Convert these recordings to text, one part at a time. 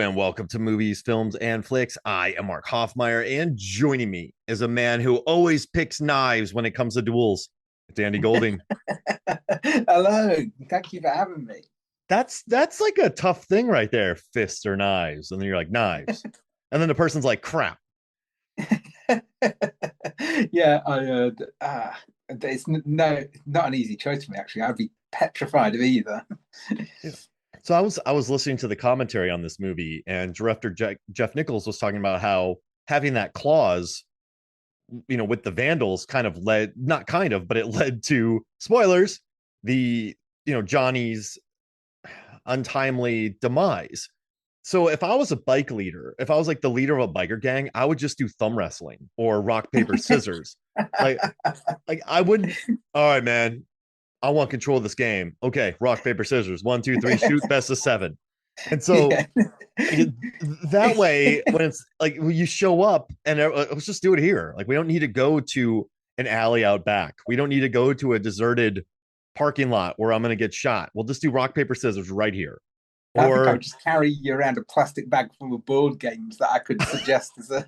and welcome to Movies, Films, and Flicks. I am Mark Hoffmeyer, and joining me is a man who always picks knives when it comes to duels. It's Andy Golding. Hello, thank you for having me. That's like a tough thing right there, fists or knives. And then you're like, knives. And then the person's like, crap. Yeah, it's no, not an easy choice for me actually. I'd be petrified of either. Yeah. So I was listening to the commentary on this movie, and director Jeff Nichols was talking about how having that clause, with the Vandals kind of led, not kind of, but it led to spoilers, the Johnny's untimely demise. So if I was a bike leader, if I was like the leader of a biker gang, I would just do thumb wrestling or rock paper scissors. Like like I wouldn't. All right, man. I want control of this game. Okay, rock paper scissors. 1, 2, 3, shoot. Best of seven. And so Yeah. like, that way, when it's like when you show up and let's just do it here. Like we don't need to go to an alley out back. We don't need to go to a deserted parking lot where I'm going to get shot. We'll just do rock paper scissors right here. I think I would Or just carry you around a plastic bag full of board games that I could suggest as a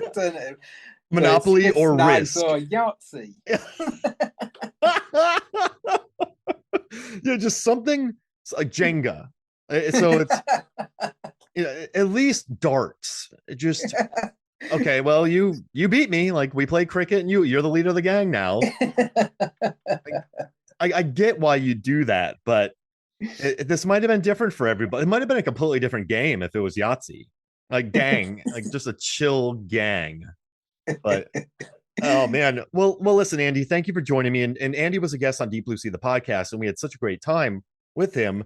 alternative. So it's Monopoly Fifth or Knives Risk. or Yahtzee. Yeah, just something like Jenga. So it's at least darts. Just okay. Well, you beat me. Like we play cricket, and you're the leader of the gang now. I get why you do that, but this might have been different for everybody. It might have been a completely different game if it was Yahtzee, like gang, like just a chill gang. But oh man, well, listen, Andy, thank you for joining me. And Andy was a guest on Deep Blue Sea, the podcast, and we had such a great time with him.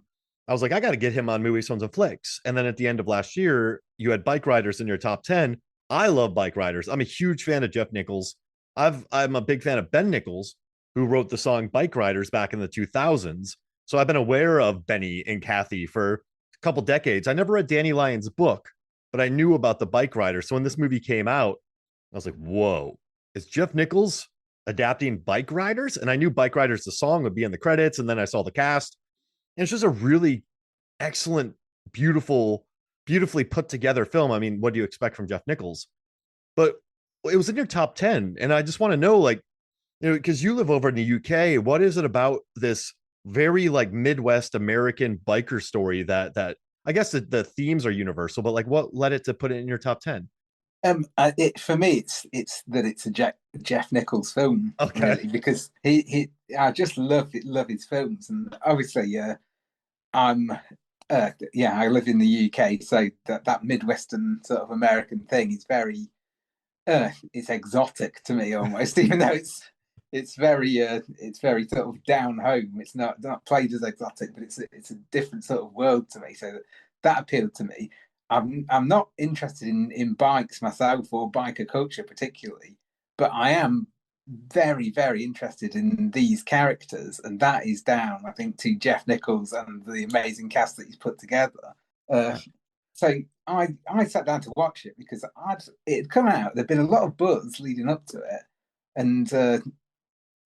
I was like, I got to get him on Movies, Films, and Flicks. And then at the end of last year, you had Bikeriders in your top 10. I love Bikeriders. I'm a huge fan of Jeff Nichols. I'm a big fan of Ben Nichols, who wrote the song Bikeriders back in the 2000s. So I've been aware of Benny and Kathy for a couple decades. I never read Danny Lyon's book, but I knew about the Bikeriders. So when this movie came out, I was like, whoa, is Jeff Nichols adapting Bikeriders? And I knew Bikeriders, the song, would be in the credits. And then I saw the cast. And it's just a really excellent, beautifully put together film. I mean, what do you expect from Jeff Nichols? But it was in your top 10. And I just want to know, like, because you live over in the UK, what is it about this very like Midwest American biker story that I guess the themes are universal, but like what led it to put it in your top 10? For me, it's that it's a Jeff Nichols film, Okay. really, because he I just love his films, and obviously, I'm yeah, I live in the UK, so that Midwestern sort of American thing is very it's exotic to me almost, even though it's very sort of down home. It's not played as exotic, but it's a different sort of world to me. So that appealed to me. I'm not interested in bikes myself or biker culture particularly, but I am very interested in these characters, and that is down, I think, to Jeff Nichols and the amazing cast that he's put together. Uh, so I sat down to watch it because it had come out. There'd been a lot of buzz leading up to it, and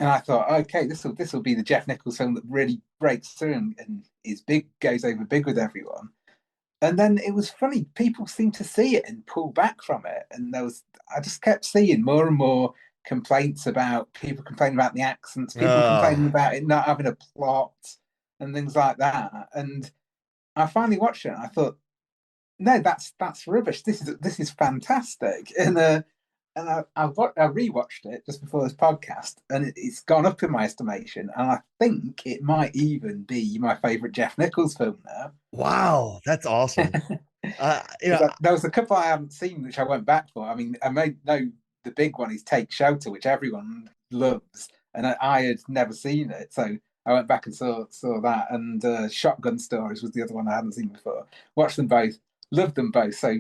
I thought, okay, this will be the Jeff Nichols film that really breaks through and is big, goes over big with everyone. And then it was funny, people seemed to see it and pull back from it. And I just kept seeing more and more complaints about people complaining about the accents, people complaining Uh, about it not having a plot and things like that. And I finally watched it and I thought, no, that's rubbish. This is fantastic. And I rewatched it just before this podcast, and it's gone up in my estimation. And I think it might even be my favorite Jeff Nichols film now. wow, that's awesome. Because there was a couple I haven't seen which I went back for. I mean, I may know the big one is Take Shelter, which everyone loves, and I had never seen it, so I went back and saw that. And Shotgun Stories was the other one I hadn't seen before. Watched them both, loved them both. So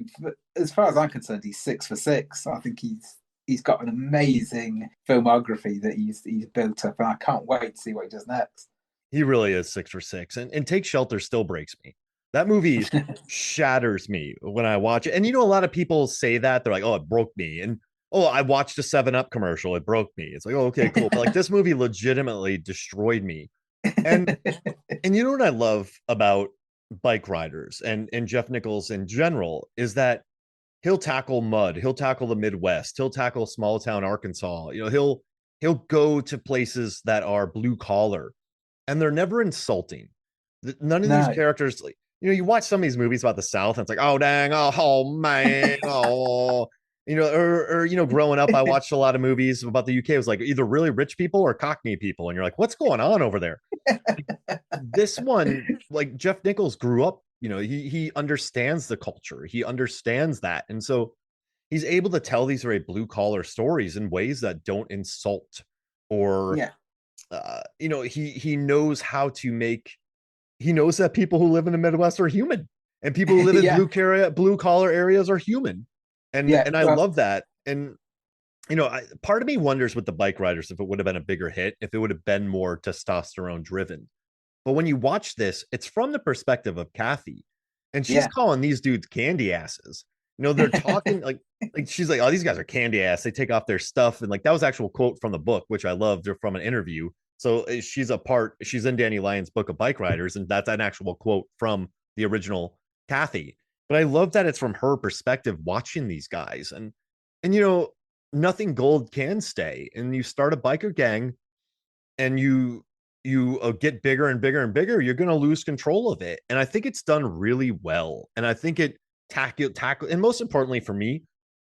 as far as I'm concerned, he's 6 for 6. I think he's got an amazing filmography that he's built up, and I can't wait to see what he does next. he really is 6 for 6. And Take Shelter still breaks me. That movie shatters me when I watch it. And a lot of people say that they're like, "Oh, it broke me," and "Oh, I watched a 7 Up commercial, it broke me." It's like, "Oh, okay, cool." But like this movie legitimately destroyed me. And and you know what I love about Bikeriders and Jeff Nichols in general is that he'll tackle mud, he'll tackle the Midwest, he'll tackle small town Arkansas. He'll go to places that are blue collar, and they're never insulting. None of these No. characters, like, you watch some of these movies about the South, and it's like, oh dang, oh man, oh, or growing up, I watched a lot of movies about the UK. It was like either really rich people or Cockney people, and you're like, what's going on over there? This one, like Jeff Nichols grew up, he understands the culture, he understands that, and so he's able to tell these very blue collar stories in ways that don't insult or Yeah. he knows how to make he knows that people who live in the Midwest are human, and people who live in Yeah. blue collar areas are human, Yeah. and I Well, love that. And part of me wonders with the Bikeriders if it would have been a bigger hit, if it would have been more testosterone driven. But when you watch this, it's from the perspective of Kathy, and she's yeah. calling these dudes candy asses. They're talking like she's like, oh, these guys are candy ass. They take off their stuff, and like that was actual quote from the book, which I loved from an interview. So she's in Danny Lyon's book of Bikeriders, and that's an actual quote from the original Kathy. But I love that it's from her perspective watching these guys, and nothing gold can stay. And you start a biker gang, and you get bigger and bigger and bigger, you're going to lose control of it. And I think it's done really well. And I think it tackle, and most importantly for me,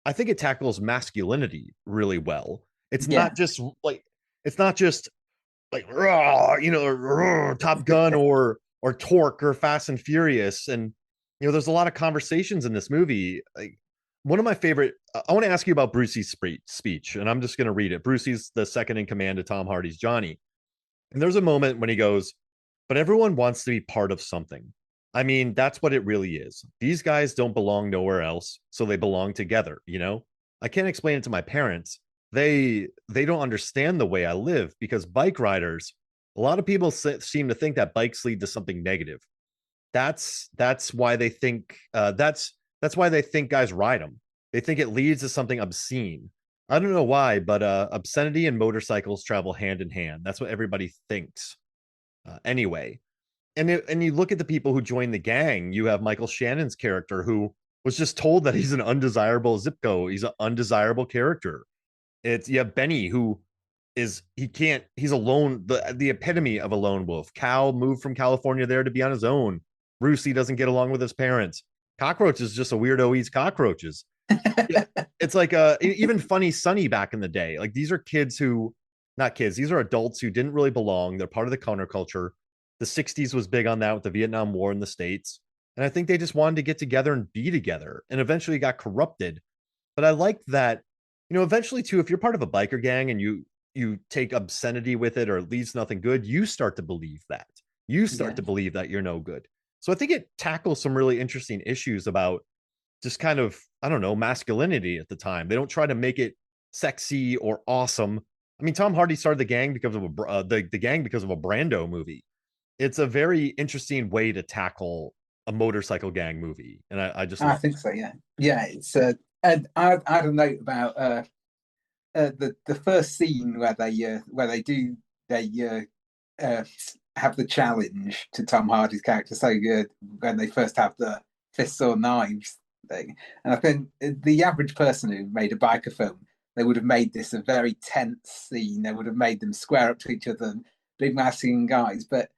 I think it tackles masculinity really well. It's Yeah. not just like it's not just like raw, raw, Top Gun or Torque or Fast and Furious. And there's a lot of conversations in this movie. Like one of my favorite. I want to ask you about Brucey's speech, and I'm just going to read it. Brucey's the second in command of Tom Hardy's Johnny, and there's a moment when he goes, but everyone wants to be part of something. I mean, that's what it really is. These guys don't belong nowhere else, so they belong together. I can't explain it to my parents. They don't understand the way I live because bike riders, a lot of people seem to think that bikes lead to something negative. That's why they think that's why they think guys ride them. They think it leads to something obscene. I don't know why, but obscenity and motorcycles travel hand in hand. That's what everybody thinks. Anyway, and you look at the people who join the gang. You have Michael Shannon's character who was just told that he's an undesirable Zipco. He's an undesirable character. You have Benny who he's alone, the epitome of a lone wolf. Cal moved from California there to be on his own. Brucey doesn't get along with his parents. Cockroach is just a weirdo, eats cockroaches. Yeah, it's like even Funny Sonny back in the day. Like these are kids who, not kids, these are adults who didn't really belong. They're part of the counterculture. The 60s was big on that with the Vietnam War in the States. And I think they just wanted to get together and be together and eventually got corrupted. But I like that, eventually too, if you're part of a biker gang and you take obscenity with it or it leads nothing good, you start to believe that. You start Yeah. to believe that you're no good. So I think it tackles some really interesting issues about just kind of, I don't know, masculinity at the time. They don't try to make it sexy or awesome. I mean, Tom Hardy started the gang because of the gang because of a Brando movie. It's a very interesting way to tackle a motorcycle gang movie, and I just I love think it. so. Yeah. Yeah. It's and I had a note about the first scene where they do they uh, have the challenge to Tom Hardy's character so good when they first have the fists or knives thing. And I think the average person who made a biker film, they would have made this a very tense scene. They would have made them square up to each other, big masculine guys. But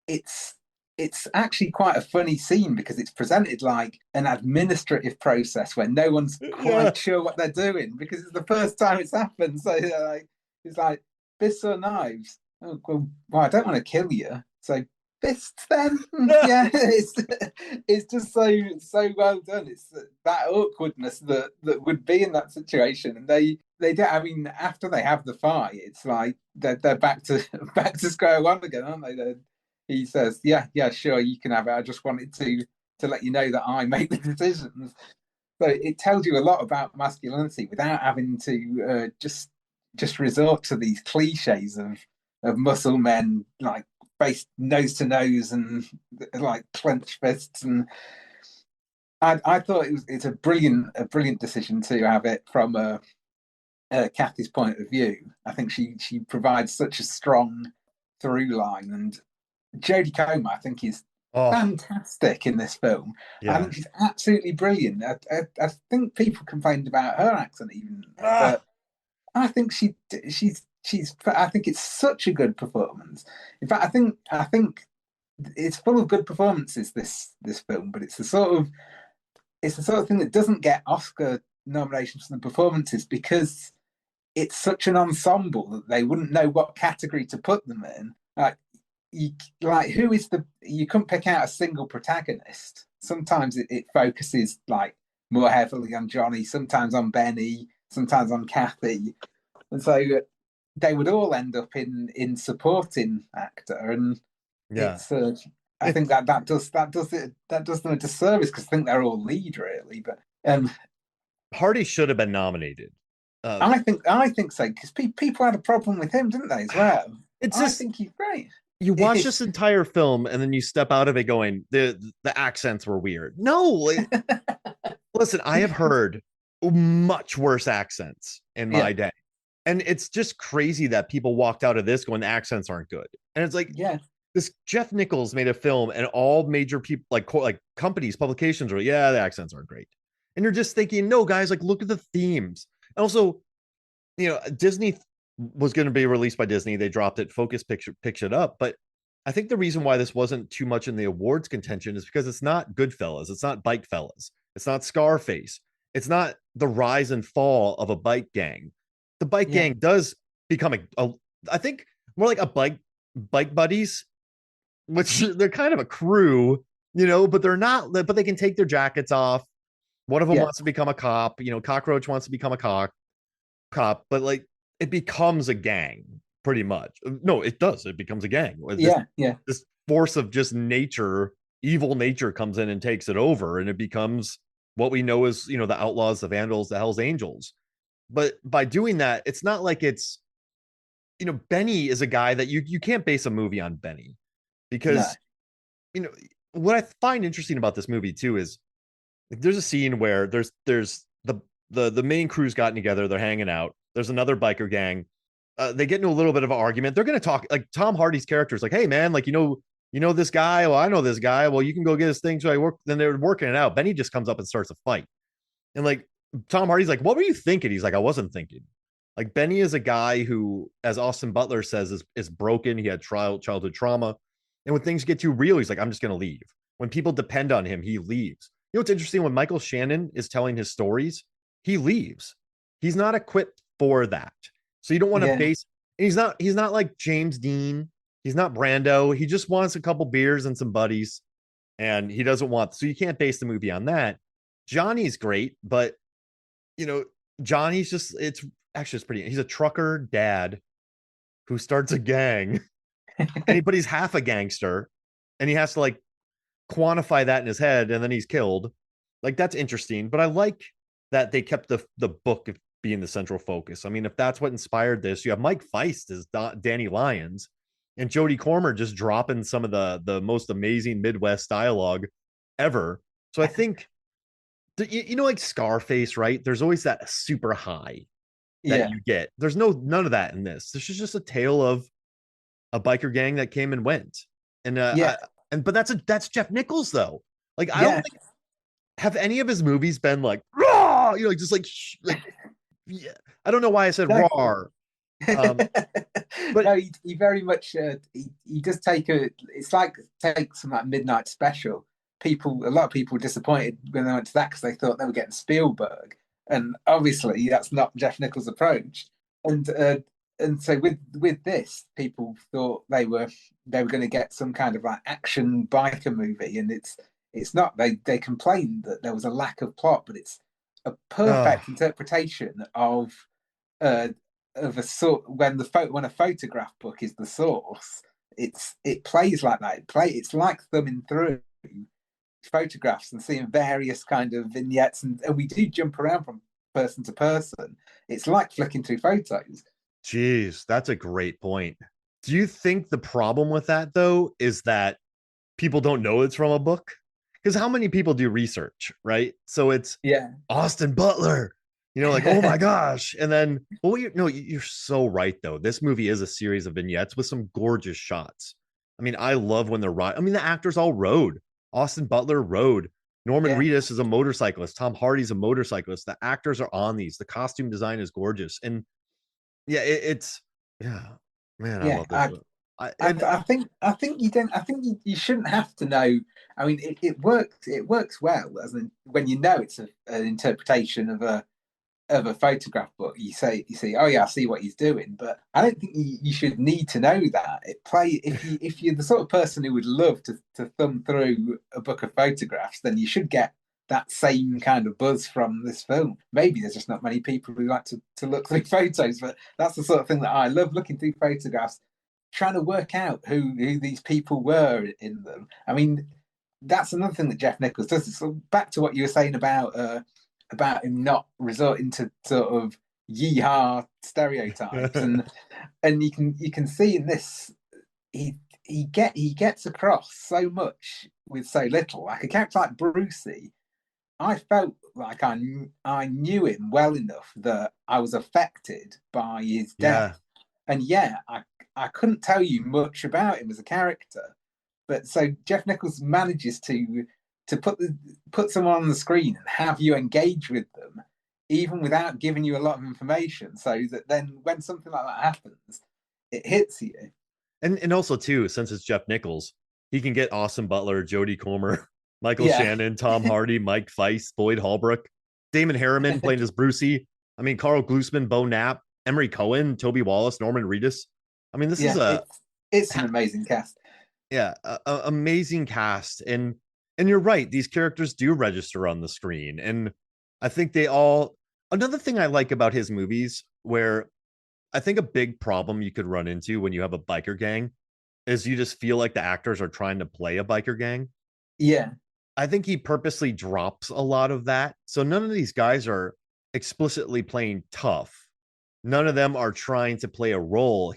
it's it's actually quite a funny scene because it's presented like an administrative process where no one's Yeah, quite sure what they're doing because it's the first time it's happened. So like, it's like fists or knives. Oh, well, I don't want to kill you, so fists then. Yeah, it's just so well done. It's that awkwardness that would be in that situation, and they do. I mean, after they have the fight, it's like they're back to back to square one again, aren't they? He says, "Yeah, yeah, sure, you can have it. I just wanted to let you know that I make the decisions." So it tells you a lot about masculinity without having to just resort to these cliches of muscle men like face nose to nose and like clenched fists. And I thought it's a brilliant decision to have it from Kathy's point of view. I think she provides such a strong through line, and Jodie Comer, I think, is Oh, fantastic in this film. I yeah. think she's absolutely brilliant. I think people complained about her accent even, Ah, but I think she's. I think it's such a good performance. In fact, I think it's full of good performances. This film, but it's the sort of thing that doesn't get Oscar nominations for the performances because it's such an ensemble that they wouldn't know what category to put them in. You, like who is the you couldn't pick out a single protagonist. Sometimes it focuses like more heavily on Johnny, sometimes on Benny, sometimes on Kathy, and so they would all end up in supporting actor, and yeah. it's I think It's that does them a disservice because I think they're all lead really, but um, Hardy should have been nominated. Uh, I think so because people had a problem with him, didn't they, as well? it's I just think he's great. you watch It's this entire film and then you step out of it going the accents were weird. No, listen, I have heard much worse accents in yeah, my day. And it's just crazy that people walked out of this going the accents aren't good. And it's like yeah, this Jeff Nichols made a film and all major people like companies, publications were yeah, the accents aren't great. And you're just thinking, no, guys, like look at the themes. And also, Disney was going to be released by Disney. They dropped it. Focus picks it up. But I think the reason why this wasn't too much in the awards contention is because it's not Goodfellas. It's not Bike Fellas. It's not Scarface. It's not the rise and fall of a bike gang. The bike yeah, gang does become I think more like a bike buddies, which they're kind of a crew, but they're not. But they can take their jackets off. One of them yeah, wants to become a cop. Cockroach wants to become a cop, but like it becomes a gang pretty much. No, it does. It becomes a gang. This yeah, yeah, this force of just nature, evil nature comes in and takes it over, and it becomes what we know as the outlaws, the vandals, the Hell's Angels. But by doing that, it's not like it's Benny is a guy that you can't base a movie on Benny no, because you know what I find interesting about this movie too is like, there's a scene where there's the main crew's gotten together, they're hanging out. There's another biker gang. They get into a little bit of an argument. They're going to talk like Tom Hardy's character is like, "Hey man, like this guy. Well, I know this guy. Well, you can go get his thing." So I work. Then they're working it out. Benny just comes up and starts a fight, and like Tom Hardy's like, "What were you thinking?" He's like, "I wasn't thinking." Like Benny is a guy who, as Austin Butler says, is broken. He had childhood trauma, and when things get too real, he's like, "I'm just going to leave." When people depend on him, he leaves. What's interesting? When Michael Shannon is telling his stories, he leaves. He's not equipped for that. So you don't want to yeah, base. And he's not like James Dean. He's not Brando. He just wants a couple beers and some buddies, and he doesn't want. So you can't base the movie on that. Johnny's great, but you know Johnny's just it's actually it's pretty. He's a trucker dad who starts a gang, but he's half a gangster, and he has to like quantify that in his head, and then he's killed. Like that's interesting, but I like that they kept the book being the central focus. I mean, if that's what inspired this, you have Mike Feist as Danny Lyons, and Jodie Comer just dropping some of the most amazing Midwest dialogue ever. So I think like Scarface, right? There's always that super high that yeah, you get. There's none of that in this. This is just a tale of a biker gang that came and went. And yeah, but that's Jeff Nichols though. Like I don't yeah. think have any of his movies been like raw, just like yeah. I don't know why I said Exactly. raw. Um, but No, he very much he does take a. It's like take some like midnight special. A lot of people were disappointed when they went to that because they thought they were getting Spielberg, and obviously that's not Jeff Nichols' approach. And so with this, people thought they were going to get some kind of like action biker movie, and it's not. They complained that there was a lack of plot, but it's a uh, perfect interpretation uh, of a sort when a photograph book is the source. It plays like that. It's like thumbing through photographs and seeing various kind of vignettes, and we do jump around from person to person. It's like flicking through photos. geez, that's a great point. Do you think the problem with that though is that people don't know it's from a book? Because how many people do research, right? So it's Yeah, Austin Butler, like, oh my gosh. And then, well, no, you're so right, though. This movie is a series of vignettes with some gorgeous shots. I mean, I love when they're riding. I mean, the actors all rode. Austin Butler rode. Norman Yeah, Reedus is a motorcyclist. Tom Hardy's a motorcyclist. The actors are on these. The costume design is gorgeous. And yeah, it's yeah, man, I yeah. love this. And I think you don't. I think you shouldn't have to know. I mean, it works. It works well as in, when you know it's an interpretation of a photograph book. You say, oh yeah, I see what he's doing. But I don't think you should need to know that. It play if you're the sort of person who would love to thumb through a book of photographs, then you should get that same kind of buzz from this film. Maybe there's just not many people who like to look through photos, but that's the sort of thing that I love, looking through photographs, trying to work out who these people were in them. I mean, that's another thing that Jeff Nichols does. So back to what you were saying about him not resorting to sort of yeehaw stereotypes, and you can see in this he gets across so much with so little. Like a character like Brucey, I felt like I knew him well enough that I was affected by his yeah, death, and yeah, I couldn't tell you much about him as a character, but so Jeff Nichols manages to put someone on the screen and have you engage with them, even without giving you a lot of information, so that then when something like that happens, it hits you. and also too, since it's Jeff Nichols, he can get Austin Butler, Jodie Comer, Michael Yeah, Shannon, Tom Hardy, Mike Feist, Boyd Holbrook, Damon Harriman playing as Brucey. I mean, Carl Glusman, Bo Knapp, Emery Cohen, Toby Wallace, Norman Reedus. I mean, this is yeah, it's an amazing cast. yeah, amazing cast, and you're right. These characters do register on the screen, and I think they all. Another thing I like about his movies, where I think a big problem you could run into when you have a biker gang, is you just feel like the actors are trying to play a biker gang. Yeah, I think he purposely drops a lot of that. So none of these guys are explicitly playing tough. None of them are trying to play a role.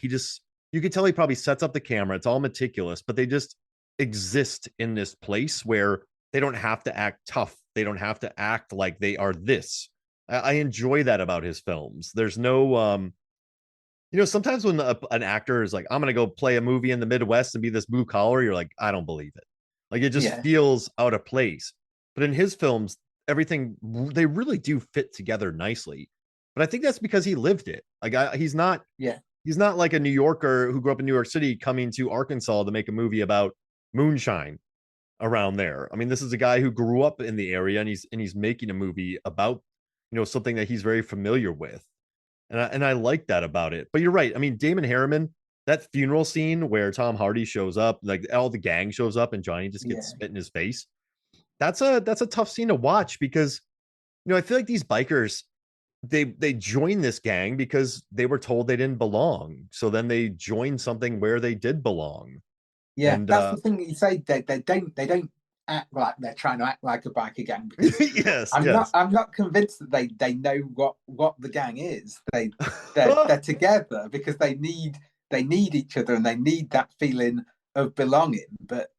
You can tell he probably sets up the camera. It's all meticulous, but they just exist in this place where they don't have to act tough. They don't have to act like they are this. I enjoy that about his films. There's no, sometimes when an actor is like, I'm going to go play a movie in the Midwest and be this blue collar, you're like, I don't believe it. Like it just yeah, feels out of place. But in his films, everything, they really do fit together nicely. But I think that's because he lived it. Like yeah, he's not like a New Yorker who grew up in New York City coming to Arkansas to make a movie about moonshine around there. I mean, this is a guy who grew up in the area and he's making a movie about, something that he's very familiar with. And I like that about it. But you're right. I mean, Damon Harriman, that funeral scene where Tom Hardy shows up, like all the gang shows up and Johnny just gets yeah, spit in his face. That's a tough scene to watch because I feel like these bikers they joined this gang because they were told they didn't belong. So then they joined something where they did belong. yeah. And That's the thing that you say. They don't act like they're trying to act like a biker gang, because yes, yes. I'm not convinced that they know what the gang is. They're together because they need each other and they need that feeling of belonging. But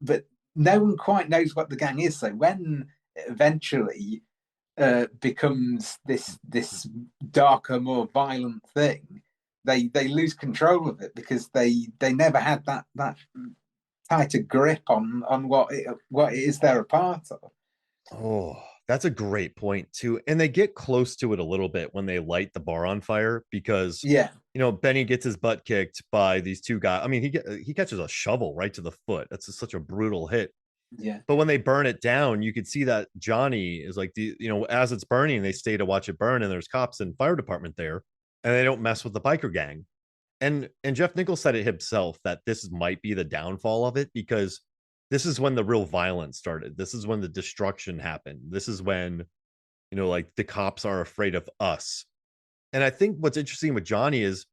no one quite knows what the gang is. So when it eventually becomes this darker, more violent thing, they lose control of it because they never had that tighter grip on what it is they're a part of. Oh, that's a great point too. And they get close to it a little bit when they light the bar on fire because Yeah, Benny gets his butt kicked by these two guys. I mean, he catches a shovel right to the foot. That's such a brutal hit. yeah, But when they burn it down, you could see that Johnny is like as it's burning, they stay to watch it burn, and there's cops and fire department there, and they don't mess with the biker gang. And Jeff Nichols said it himself that this might be the downfall of it because this is when the real violence started. This is when the destruction happened. This is when like the cops are afraid of us. And I think what's interesting with Johnny is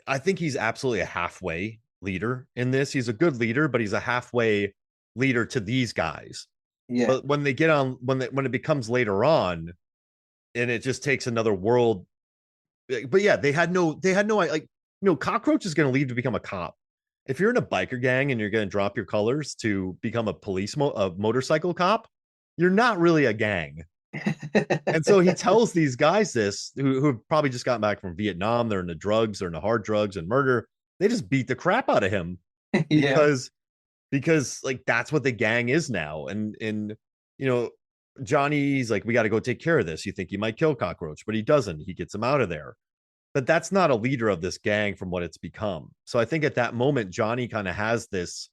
I think he's absolutely a halfway leader in this. He's a good leader, but he's a halfway leader to these guys. yeah, But when they get on, when it becomes later on, and it just takes another world. But yeah, they had no like Cockroach is going to leave to become a cop. If you're in a biker gang and you're going to drop your colors to become a motorcycle cop, you're not really a gang. And so he tells these guys this who have probably just gotten back from Vietnam. They're into drugs, they're into hard drugs and murder. They just beat the crap out of him. Yeah. because like that's what the gang is now. And you know, Johnny's like, we got to go take care of this. You think he might kill Cockroach, but he doesn't. He gets him out of there. But that's not a leader of this gang from what it's become. So I think at that moment, Johnny kind of has this,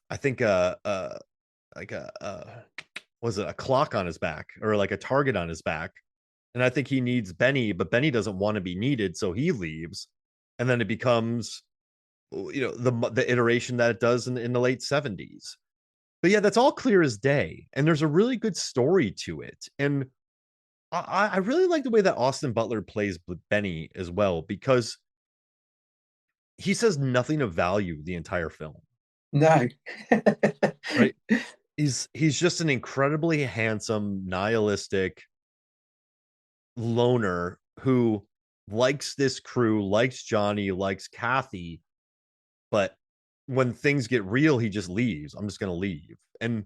I think, like was it a clock on his back or like a target on his back? And I think he needs Benny, but Benny doesn't want to be needed, so he leaves, and then it becomes, the iteration that it does in the late 70s. But yeah, that's all clear as day, and there's a really good story to it, and I really like the way that Austin Butler plays Benny as well, because he says nothing of value the entire film, No. right? He's just an incredibly handsome, nihilistic loner who likes this crew, likes Johnny, likes Kathy, but when things get real, he just leaves. I'm just gonna leave. And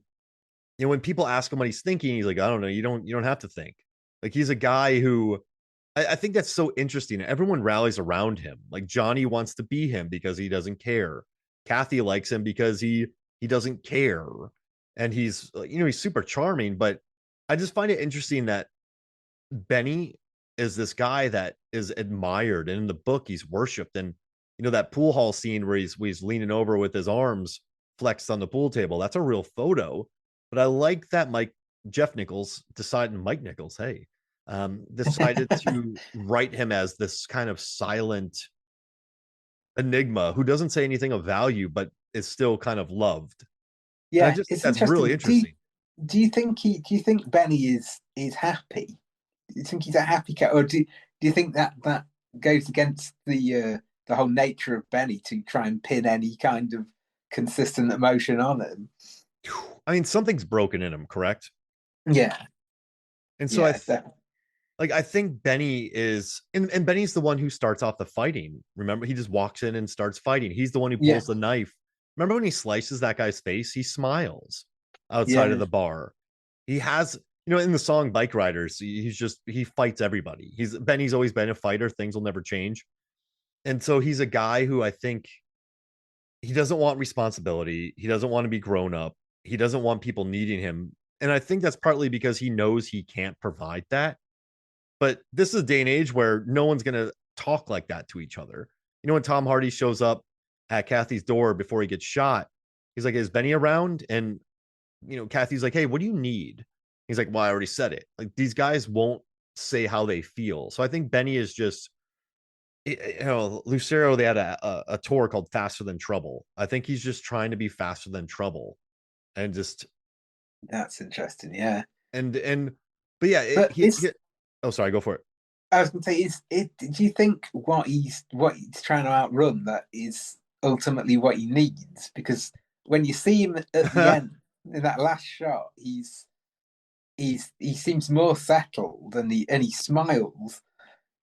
when people ask him what he's thinking, he's like, I don't know. You don't have to think. Like he's a guy who I think that's so interesting. Everyone rallies around him. Like Johnny wants to be him because he doesn't care. Kathy likes him because he doesn't care. And he's super charming, but I just find it interesting that Benny is this guy that is admired, and in the book he's worshipped. And that pool hall scene where he's leaning over with his arms flexed on the pool table, that's a real photo. But I like that Jeff Nichols decided, Mike Nichols, hey, decided to write him as this kind of silent enigma who doesn't say anything of value but is still kind of loved. And I Yeah, just think it's that's really interesting. interesting. Do you think Benny is happy? Do you think he's a happy cat, or do you think that goes against the whole nature of Benny to try and pin any kind of consistent emotion on him? I mean, something's broken in him, correct? Yeah, And so yeah, that, I think Benny is, and Benny's the one who starts off the fighting. Remember, he just walks in and starts fighting. He's the one who yeah, pulls the knife. Remember when he slices that guy's face? He smiles outside of yeah, the bar. He has, in the song Bikeriders, he fights everybody. Benny's always been a fighter. Things will never change. And so he's a guy who I think he doesn't want responsibility. He doesn't want to be grown up. He doesn't want people needing him. And I think that's partly because he knows he can't provide that. But this is a day and age where no one's going to talk like that to each other. When Tom Hardy shows up at Kathy's door before he gets shot, he's like, is Benny around? And, Kathy's like, hey, what do you need? He's like, well, I already said it. Like, these guys won't say how they feel. So I think Benny is just, Lucero, they had a tour called Faster Than Trouble. I think he's just trying to be faster than trouble, and just, that's interesting. Yeah, and but yeah, but it's oh, sorry, go for it. I was going to say, is it? Do you think what he's trying to outrun that is ultimately what he needs? Because when you see him at the end in that last shot, he seems more settled and he smiles.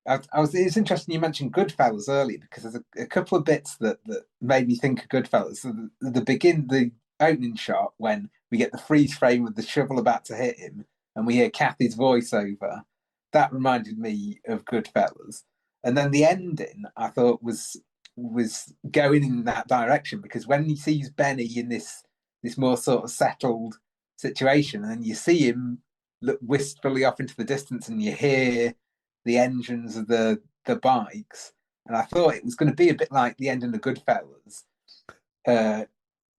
It's interesting you mentioned Goodfellas earlier because there's a couple of bits that made me think of Goodfellas. So the opening shot when we get the freeze frame with the shovel about to hit him, and we hear Kathy's voiceover. That reminded me of Goodfellas. And then the ending, I thought was going in that direction because when he sees Benny in this more sort of settled situation, and you see him look wistfully off into the distance, and you hear the engines of the bikes, and I thought it was going to be a bit like the ending of Goodfellas, uh,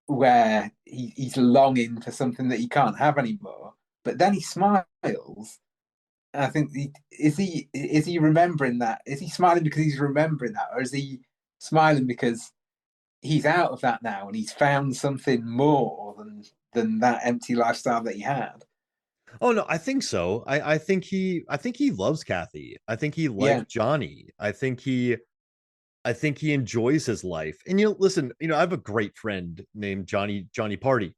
where he's longing for something that he can't have anymore. But then he smiles. And I think is he remembering that? Is he smiling because he's remembering that, or is he smiling because he's out of that now and he's found something more than that empty lifestyle that he had? Oh no, I think so. I think he loves Kathy. I think he likes Yeah, Johnny. I think he enjoys his life. And listen, I have a great friend named Johnny Party.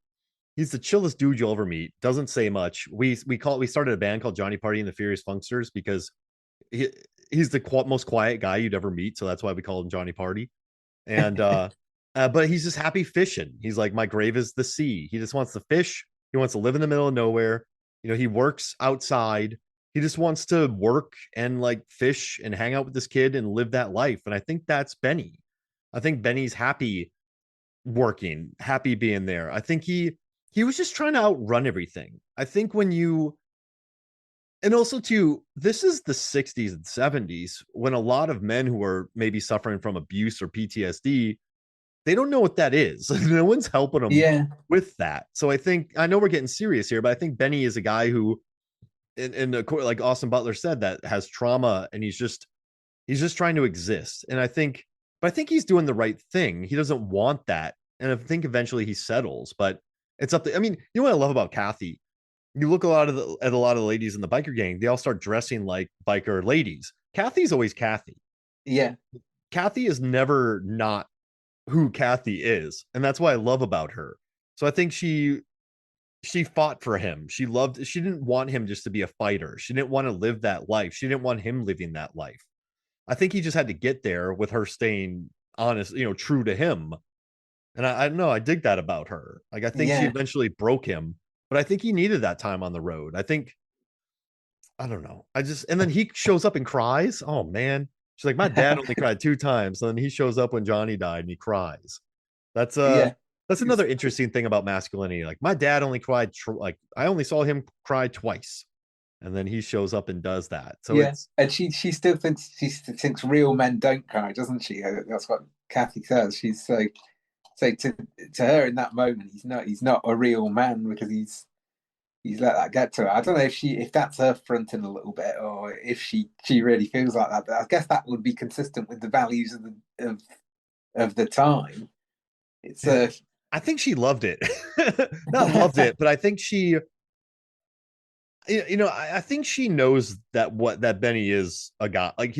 He's the chillest dude you'll ever meet. Doesn't say much. We started a band called Johnny Party and the Furious Funksters because he, he's the most quiet guy you'd ever meet. So that's why we call him Johnny Party. And but he's just happy fishing. He's like, my grave is the sea. He just wants to fish. He wants to live in the middle of nowhere. He works outside. He just wants to work and like fish and hang out with this kid and live that life. And I think that's Benny. I think Benny's happy working, happy being there. I think he was just trying to outrun everything. I think when you and also too, this is the 60s and 70s when a lot of men who are maybe suffering from abuse or PTSD, they don't know what that is. No one's helping them Yeah, with that. So I think I know we're getting serious here, but I think Benny is a guy who in the court, like Austin Butler said, that has trauma and he's just trying to exist. And I think, but I think he's doing the right thing. He doesn't want that. And I think eventually he settles, but it's up to, I mean, you know what I love about Kathy? You look at a lot of the ladies in the biker gang, they all start dressing like biker ladies. Kathy's always Kathy. yeah, Kathy is never not who Kathy is. And that's what I love about her. So I think she fought for him. She didn't want him just to be a fighter. She didn't want to live that life. She didn't want him living that life. I think he just had to get there with her staying honest, true to him. And I don't know, I dig that about her. Like I think she yeah, eventually broke him, but I think he needed that time on the road. I don't know. And then he shows up and cries. Oh man. She's like, my dad only cried 2 times. And then he shows up when Johnny died and he cries. That's yeah. that's another interesting thing about masculinity. Like my dad only cried like I only saw him cry twice. And then he shows up and does that. So Yeah, it's and she still thinks real men don't cry, doesn't she? That's what Kathy says. She's so to her in that moment, he's not a real man because he's let that get to her. I don't know if that's her fronting a little bit or if she really feels like that. But I guess that would be consistent with the values of the time. It's I think she loved it. Not loved it, but I think I think she knows that Benny is a guy. Like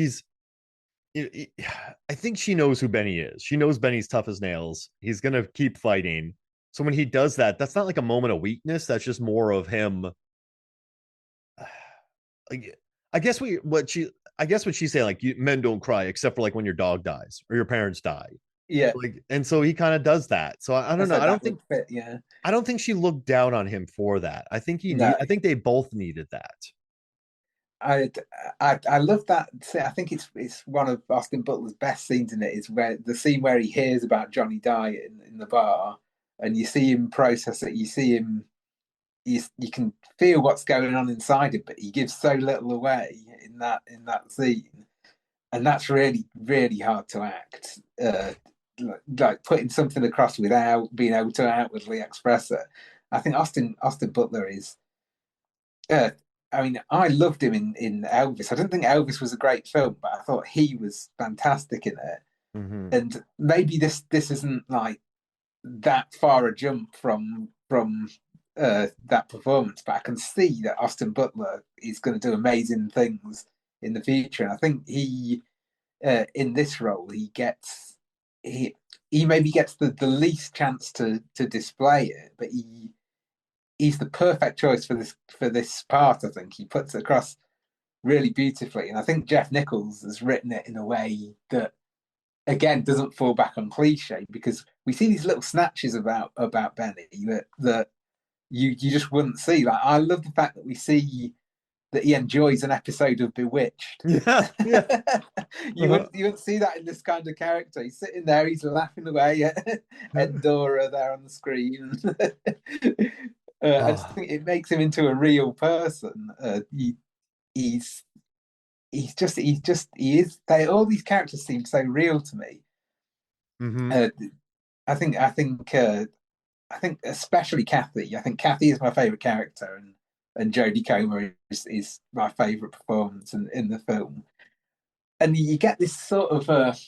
I think she knows who Benny is. She knows Benny's tough as nails. He's gonna keep fighting. So when he does that, that's not like a moment of weakness. That's just more of him. Like, I guess we what she I guess what she's saying, like men don't cry except for like when your dog dies or your parents die. yeah. Like, and so he kind of does that. So I I don't know. said that would fit. Yeah. I don't think she looked down on him for that. No. I think they both needed that. I, I love that. I think it's one of Austin Butler's best scenes in it is where the scene where he hears about Johnny dying in the bar, and you see him process it. You see him. You can feel what's going on inside him, but he gives so little away in that scene, and that's really really hard to act. Like putting something across without being able to outwardly express it. I think Austin Butler is. Uh, I mean, I loved him in Elvis. I didn't think Elvis was a great film, but I thought he was fantastic in it. Mm-hmm. And maybe this isn't like that far a jump from that performance, but I can see that Austin Butler is going to do amazing things in the future. And I think he in this role he he maybe gets the least chance to display it, but he's the perfect choice for this part. I think he puts it across really beautifully, and I think Jeff Nichols has written it in a way that again doesn't fall back on cliche because we see these little snatches about Benny that you just wouldn't see. Like I love the fact that we see that he enjoys an episode of Bewitched. Yeah, yeah. You wouldn't see that in this kind of character. He's sitting there, he's laughing away at Dora there on the screen. I just Oh. think it makes him into a real person. He's he is. All these characters seem so real to me. Mm-hmm. Uh, I think especially Kathy. I think Kathy is my favorite character, and Jodie Comer is my favorite performance in the film. And you get this sort of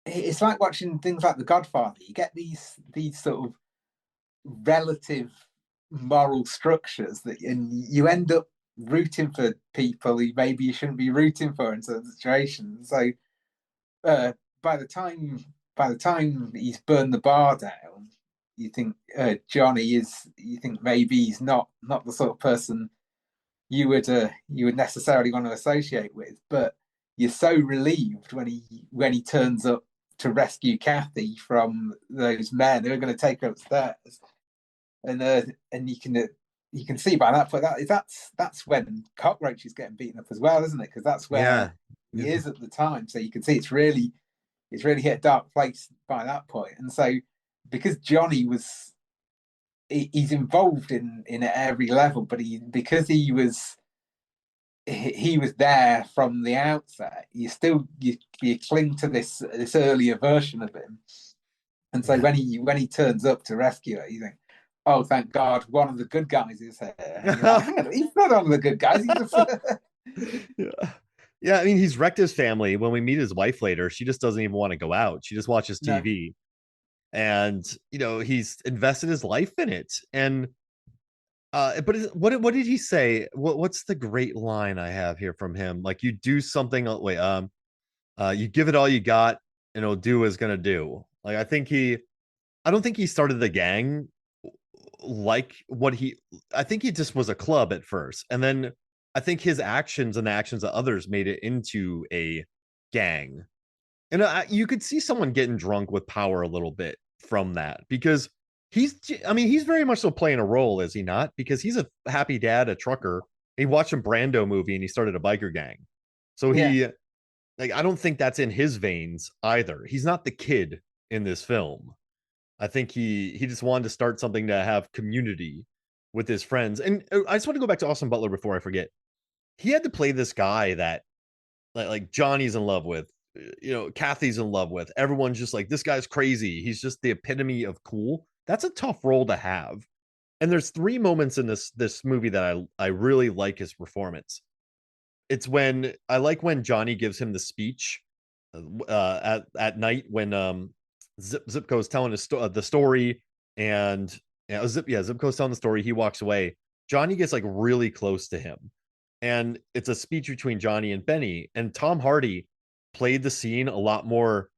it's like watching things like The Godfather. You get these sort of relative moral structures and you end up rooting for people who maybe you shouldn't be rooting for in certain situations. So uh, by the time he's burned the bar down, you think Johnny is. You think maybe he's not the sort of person you would necessarily want to associate with, but you're so relieved when he turns up to rescue Kathy from those men who are going to take her upstairs, and you can see by that point that's when Cockroach is getting beaten up as well, isn't it? Because that's where Yeah. he is at the time. So you can see it's really it's really hit a dark place by that point. And so because Johnny was he's involved in at every level, but because he was there from the outset. You cling to this earlier version of him, and so Yeah. when he turns up to rescue it, you think, oh, thank God, one of the good guys is here. And you're like, hang on, he's not one of the good guys. He's just Yeah. Yeah, I mean, he's wrecked his family. When we meet his wife later, she just doesn't even want to go out. She just watches no, TV. And, he's invested his life in it. And but what did he say? What's the great line I have here from him? Like, you do something, wait, you give it all you got, and it'll do what it's gonna do. Like, I don't think he started the gang like what he I think he just was a club at first, and then I think his actions and the actions of others made it into a gang. And you could see someone getting drunk with power a little bit from that, because I mean, he's very much so playing a role, is he not? Because he's a happy dad, a trucker. He watched a Brando movie and he started a biker gang. So yeah, I don't think that's in his veins either. He's not the kid in this film. I think he just wanted to start something to have community with his friends. And I just want to go back to Austin Butler before I forget. He had to play this guy that like Johnny's in love with, Kathy's in love with. Everyone's just like, this guy's crazy. He's just the epitome of cool. That's a tough role to have. And there's three moments in this movie that I really like his performance. It's when I like when Johnny gives him the speech at night when Zipco's telling the story, and Zipco's telling the story. He walks away. Johnny gets like really close to him, and it's a speech between Johnny and Benny. And Tom Hardy played the scene a lot more,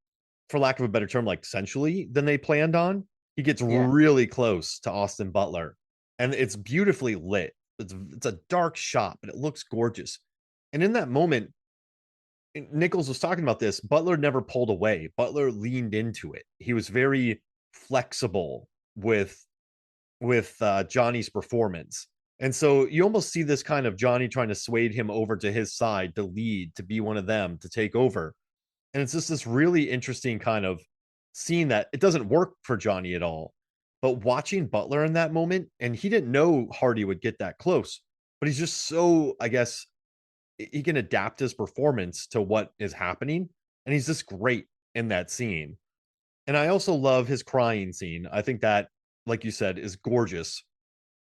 for lack of a better term, like sensually than they planned on. He gets yeah, really close to Austin Butler, and it's beautifully lit. It's a dark shot, but it looks gorgeous. And in that moment, Nichols was talking about this. Butler never pulled away. Butler leaned into it. He was very flexible with Johnny's performance. And so you almost see this kind of Johnny trying to sway him over to his side to lead, to be one of them, to take over. And it's just this really interesting kind of scene that it doesn't work for Johnny at all. But watching Butler in that moment, and he didn't know Hardy would get that close, but he's just so, I guess, he can adapt his performance to what is happening. And he's just great in that scene. And I also love his crying scene. I think that, like you said, is gorgeous.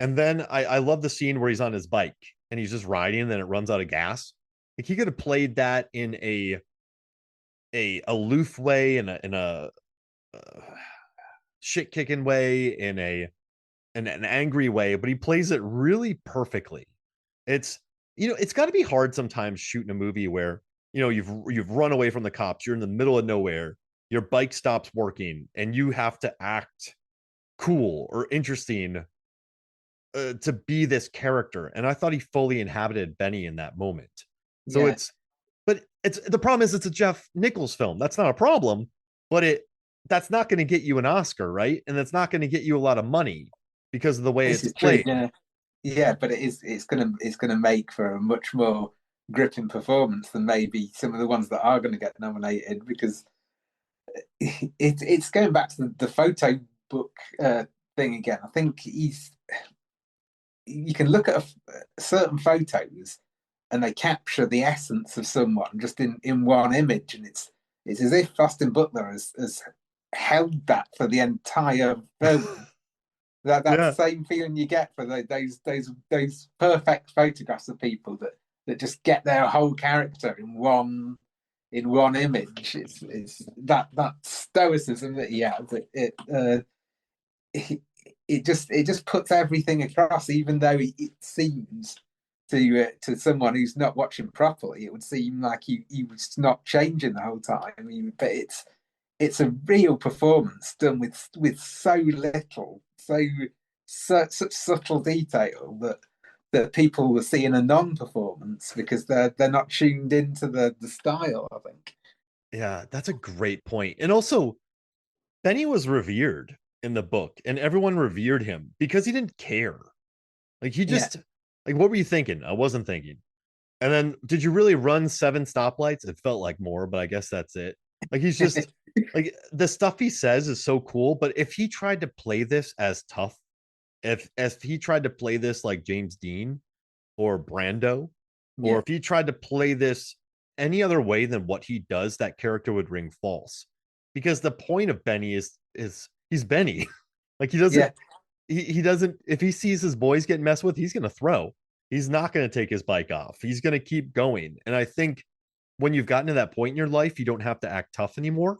And then I love the scene where he's on his bike and he's just riding and then it runs out of gas. Like, he could have played that in a aloof way, in a shit kicking way, in an angry way, but he plays it really perfectly. It's it's got to be hard sometimes shooting a movie where you've run away from the cops, you're in the middle of nowhere, your bike stops working, and you have to act cool or interesting to be this character. And I thought he fully inhabited Benny in that moment. So yeah. but it's the problem is it's a Jeff Nichols film. That's not a problem, but that's not going to get you an Oscar, right? And that's not going to get you a lot of money because of the way This it's is true. played. Yeah, yeah, but it's gonna make for a much more gripping performance than maybe some of the ones that are going to get nominated, because it's going back to the photo book thing again. I think you can look at certain photos and they capture the essence of someone just in one image, and it's as if Austin Butler has held that for the entire film. That Yeah. same feeling you get for those perfect photographs of people that just get their whole character in one image. It's that stoicism that he has. It just puts everything across, even though it seems to someone who's not watching properly, it would seem like he was not changing the whole time. I mean, but it's a real performance done with so little, such subtle detail that people will see in a non-performance because they're not tuned into the style, I think. Yeah, that's a great point. And also, Benny was revered in the book, and everyone revered him because he didn't care. Like, he Yeah. just, like, what were you thinking? I wasn't thinking. And then, did you really run 7 stoplights? It felt like more, but I guess that's it. Like he's just like the stuff he says is so cool. But if he tried to play this as tough, if he tried to play this like James Dean or Brando, or Yeah, if he tried to play this any other way than what he does, that character would ring false. Because the point of Benny is he's Benny. Like yeah, he doesn't if he sees his boys getting messed with, he's gonna throw. He's not gonna take his bike off. He's gonna keep going. And I think when you've gotten to that point in your life, you don't have to act tough anymore.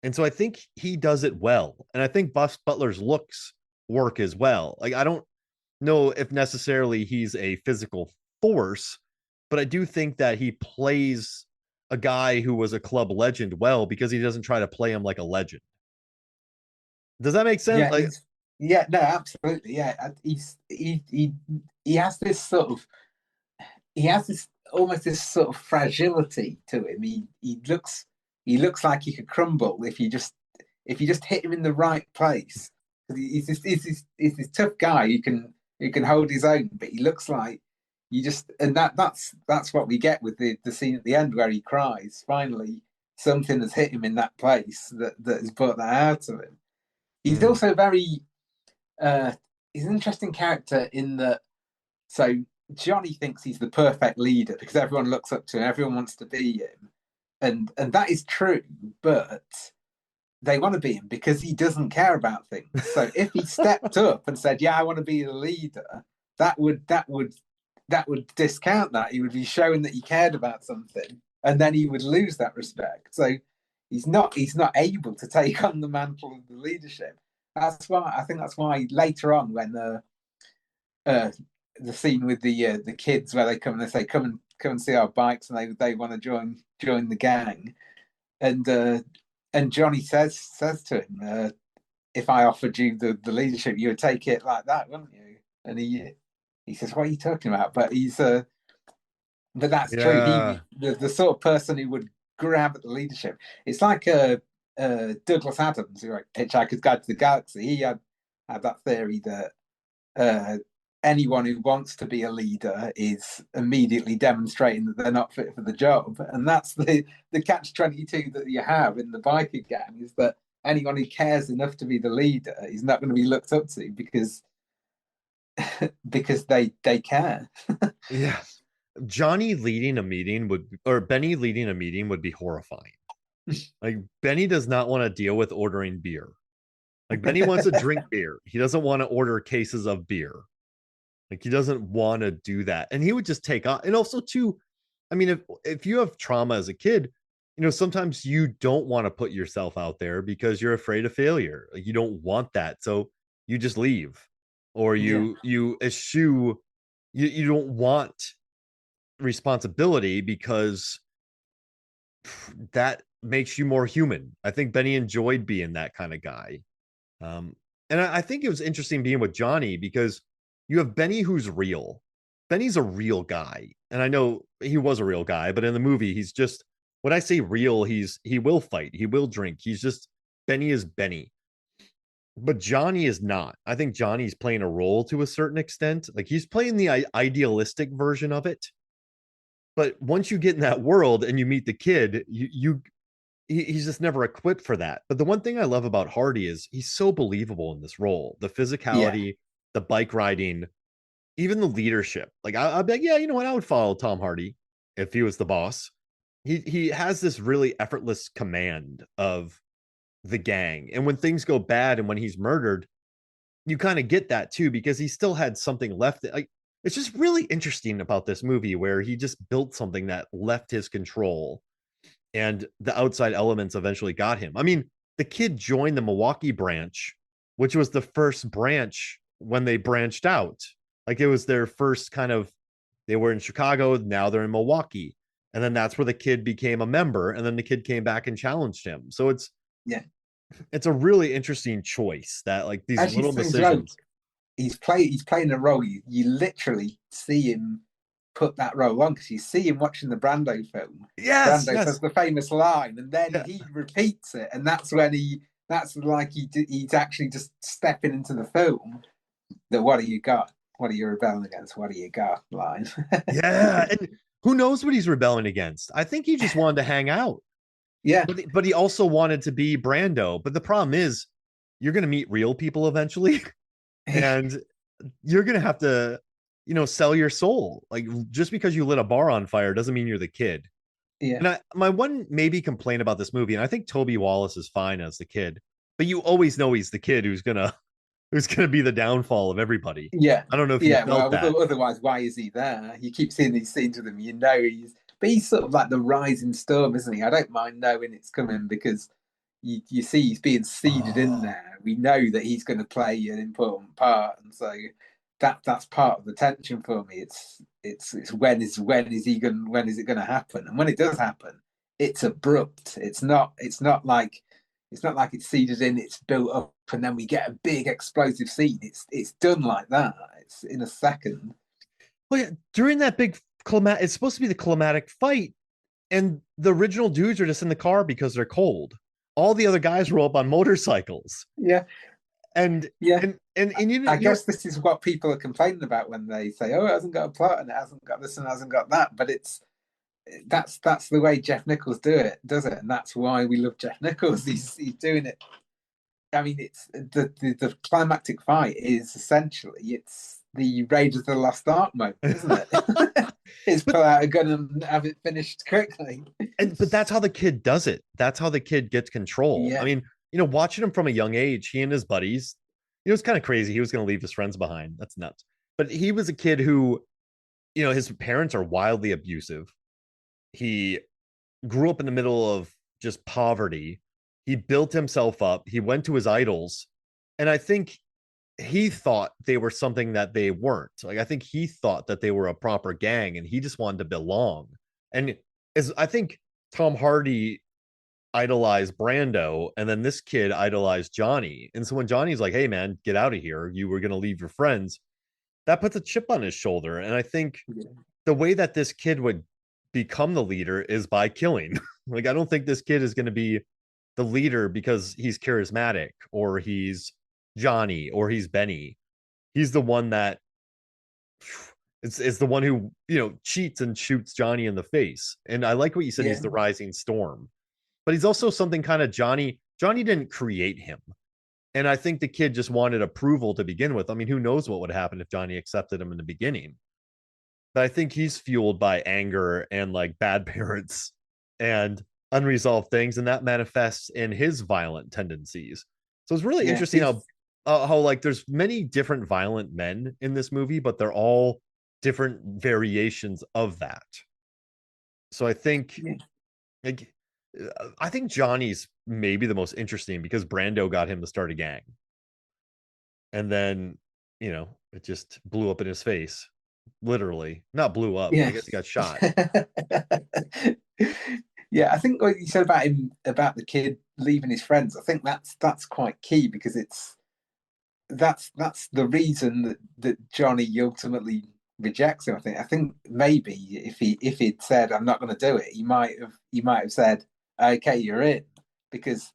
And so I think he does it well. And I think Butler's looks work as well. Like I don't know if necessarily he's a physical force, but I do think that he plays a guy who was a club legend well because he doesn't try to play him like a legend. Does that make sense? yeah. Like, Yeah, no, absolutely. Yeah, he has this sort of he has this almost this sort of fragility to him. He looks like he could crumble if you just hit him in the right place. He's this tough guy who can hold his own, but he looks like you just and that's what we get with the scene at the end where he cries. Finally, something has hit him in that place that has brought that out of him. He's mm, also very uh he's an interesting character in that so Johnny thinks he's the perfect leader because everyone looks up to him, everyone wants to be him. And that is true, but they want to be him because he doesn't care about things. So if he stepped up and said, "Yeah, I want to be the leader," that would discount that. He would be showing that he cared about something, and then he would lose that respect. So he's not able to take on the mantle of the leadership. That's why I think that's why later on when uh, the scene with the kids where they come and they say come and see our bikes and they want to join the gang and and Johnny says to him if I offered you the leadership you would take it like that, wouldn't you? And he says, what are you talking about? But that's true. yeah. The sort of person who would grab at the leadership. It's like Douglas Adams who wrote Hitchhiker's Guide to the Galaxy. He had that theory that uh, anyone who wants to be a leader is immediately demonstrating that they're not fit for the job, and that's the catch-22 that you have in the biker gang is that anyone who cares enough to be the leader is not going to be looked up to because they care. Yeah. Johnny leading a meeting would or Benny leading a meeting would be horrifying. Like Benny does not want to deal with ordering beer. Like Benny wants to drink beer. He doesn't want to order cases of beer. Like he doesn't want to do that. And he would just take off. And also too, I mean, if you have trauma as a kid, sometimes you don't want to put yourself out there because you're afraid of failure. Like you don't want that. So you just leave. Or Yeah, you eschew you don't want responsibility because that makes you more human. I think Benny enjoyed being that kind of guy. Um, and I think it was interesting being with Johnny because you have Benny who's real. Benny's a real guy. And I know he was a real guy, but in the movie, he's just when I say real, he will fight, he will drink. He's just Benny is Benny. But Johnny is not. I think Johnny's playing a role to a certain extent. Like he's playing the idealistic version of it. But once you get in that world and you meet the kid, he's just never equipped for that. But the one thing I love about Hardy is he's so believable in this role. The yeah, physicality, the bike riding, even the leadership. Like I'd be like, yeah, you know what? I would follow Tom Hardy if he was the boss. He has this really effortless command of the gang. And when things go bad and when he's murdered, you kind of get that too because he still had something left. Like it's just really interesting about this movie where he just built something that left his control and the outside elements eventually got him. I mean, the kid joined the Milwaukee branch, which was the first branch when they branched out. Like it was their first kind of they were in Chicago, now they're in Milwaukee. And then that's where the kid became a member and then the kid came back and challenged him. So yeah. it's a really interesting choice that like these Actually, little seems like decisions. he's playing a role. You literally see him put that role on because you see him watching the Brando film. Yes, Brando yes. says the famous line, and then Yeah. he repeats it, and that's when that's like he's actually just stepping into the film. The what do you got? What are you rebelling against? What do you got? Line. Yeah. And who knows what he's rebelling against? I think he just wanted to hang out. Yeah, but he also wanted to be Brando. But the problem is, you're going to meet real people eventually, and you're going to have to, sell your soul. Like, just because you lit a bar on fire doesn't mean you're the kid. yeah, And my one maybe complaint about this movie, and I think Toby Wallace is fine as the kid, but you always know he's the kid who's gonna be the downfall of everybody. yeah, I don't know if you yeah. felt Well, that. otherwise, why is he there? You keep seeing these scenes with him, you know but he's sort of like the rising storm, isn't he? I don't mind knowing it's coming because you see he's being seeded in Oh, there. We know that he's going to play an important part, and so that's part of the tension for me. It's when is it going to happen? And when it does happen, it's abrupt. It's not like it's seeded in, it's built up, and then we get a big explosive scene. It's done like that. It's in a second. well, yeah, during that big climatic, it's supposed to be the climatic fight, and the original dudes are just in the car because they're cold. All the other guys roll up on motorcycles, Yeah, and yeah. and I you're guess this is what people are complaining about when they say, "Oh, it hasn't got a plot and it hasn't got this and it hasn't got that." But that's the way Jeff Nichols does it, and that's why we love Jeff Nichols. He's doing it. I mean, it's the climactic fight is essentially it's the Raiders of the Lost Ark moment, isn't it? It's but pull out a gun and have it finished quickly. but that's how the kid does it. That's how the kid gets control. I Yeah, mean, watching him from a young age, he and his buddies, it's kind of crazy. He was going to leave his friends behind. That's nuts. But he was a kid who, his parents are wildly abusive. He grew up in the middle of just poverty. He built himself up. He went to his idols. And I think he thought they were something that they weren't. Like, I think he thought that they were a proper gang and he just wanted to belong. And as I think Tom Hardy idolized Brando, and then this kid idolized Johnny. And so when Johnny's like, "Hey man, get out of here. You were going to leave your friends." That puts a chip on his shoulder. And I think the way that this kid would become the leader is by killing. Like, I don't think this kid is going to be the leader because he's charismatic or he's Johnny or he's Benny. He's the one that is the one who, cheats and shoots Johnny in the face. And I like what you said, yeah, he's the rising storm. But he's also something kind of Johnny didn't create him. And I think the kid just wanted approval to begin with. I mean, who knows what would happen if Johnny accepted him in the beginning? But I think he's fueled by anger and like bad parents and unresolved things, and that manifests in his violent tendencies. So it's really yeah. interesting how like there's many different violent men in this movie, but they're all different variations of that. So Yeah. like I think Johnny's maybe the most interesting because Brando got him to start a gang, and then it just blew up in his face, literally. Not blew up. I Yeah. guess he got shot. Yeah, I think what you said about him about the kid leaving his friends, I think that's quite key because that's the reason that Johnny ultimately rejects him. I think maybe if he'd said I'm not going to do it, he might have said okay, you're in, because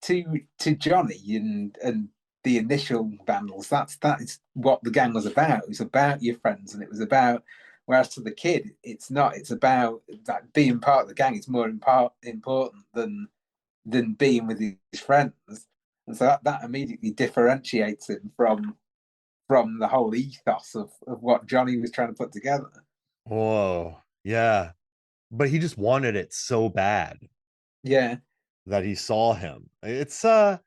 to Johnny and the initial vandals, that is what the gang was about. It was about your friends, and it was about. Whereas to the kid, it's not. It's about that being part of the gang. It's more important than being with his friends, and so that immediately differentiates him from the whole ethos of what Johnny was trying to put together. Whoa, yeah. But he just wanted it so bad Yeah, that he saw him. It's and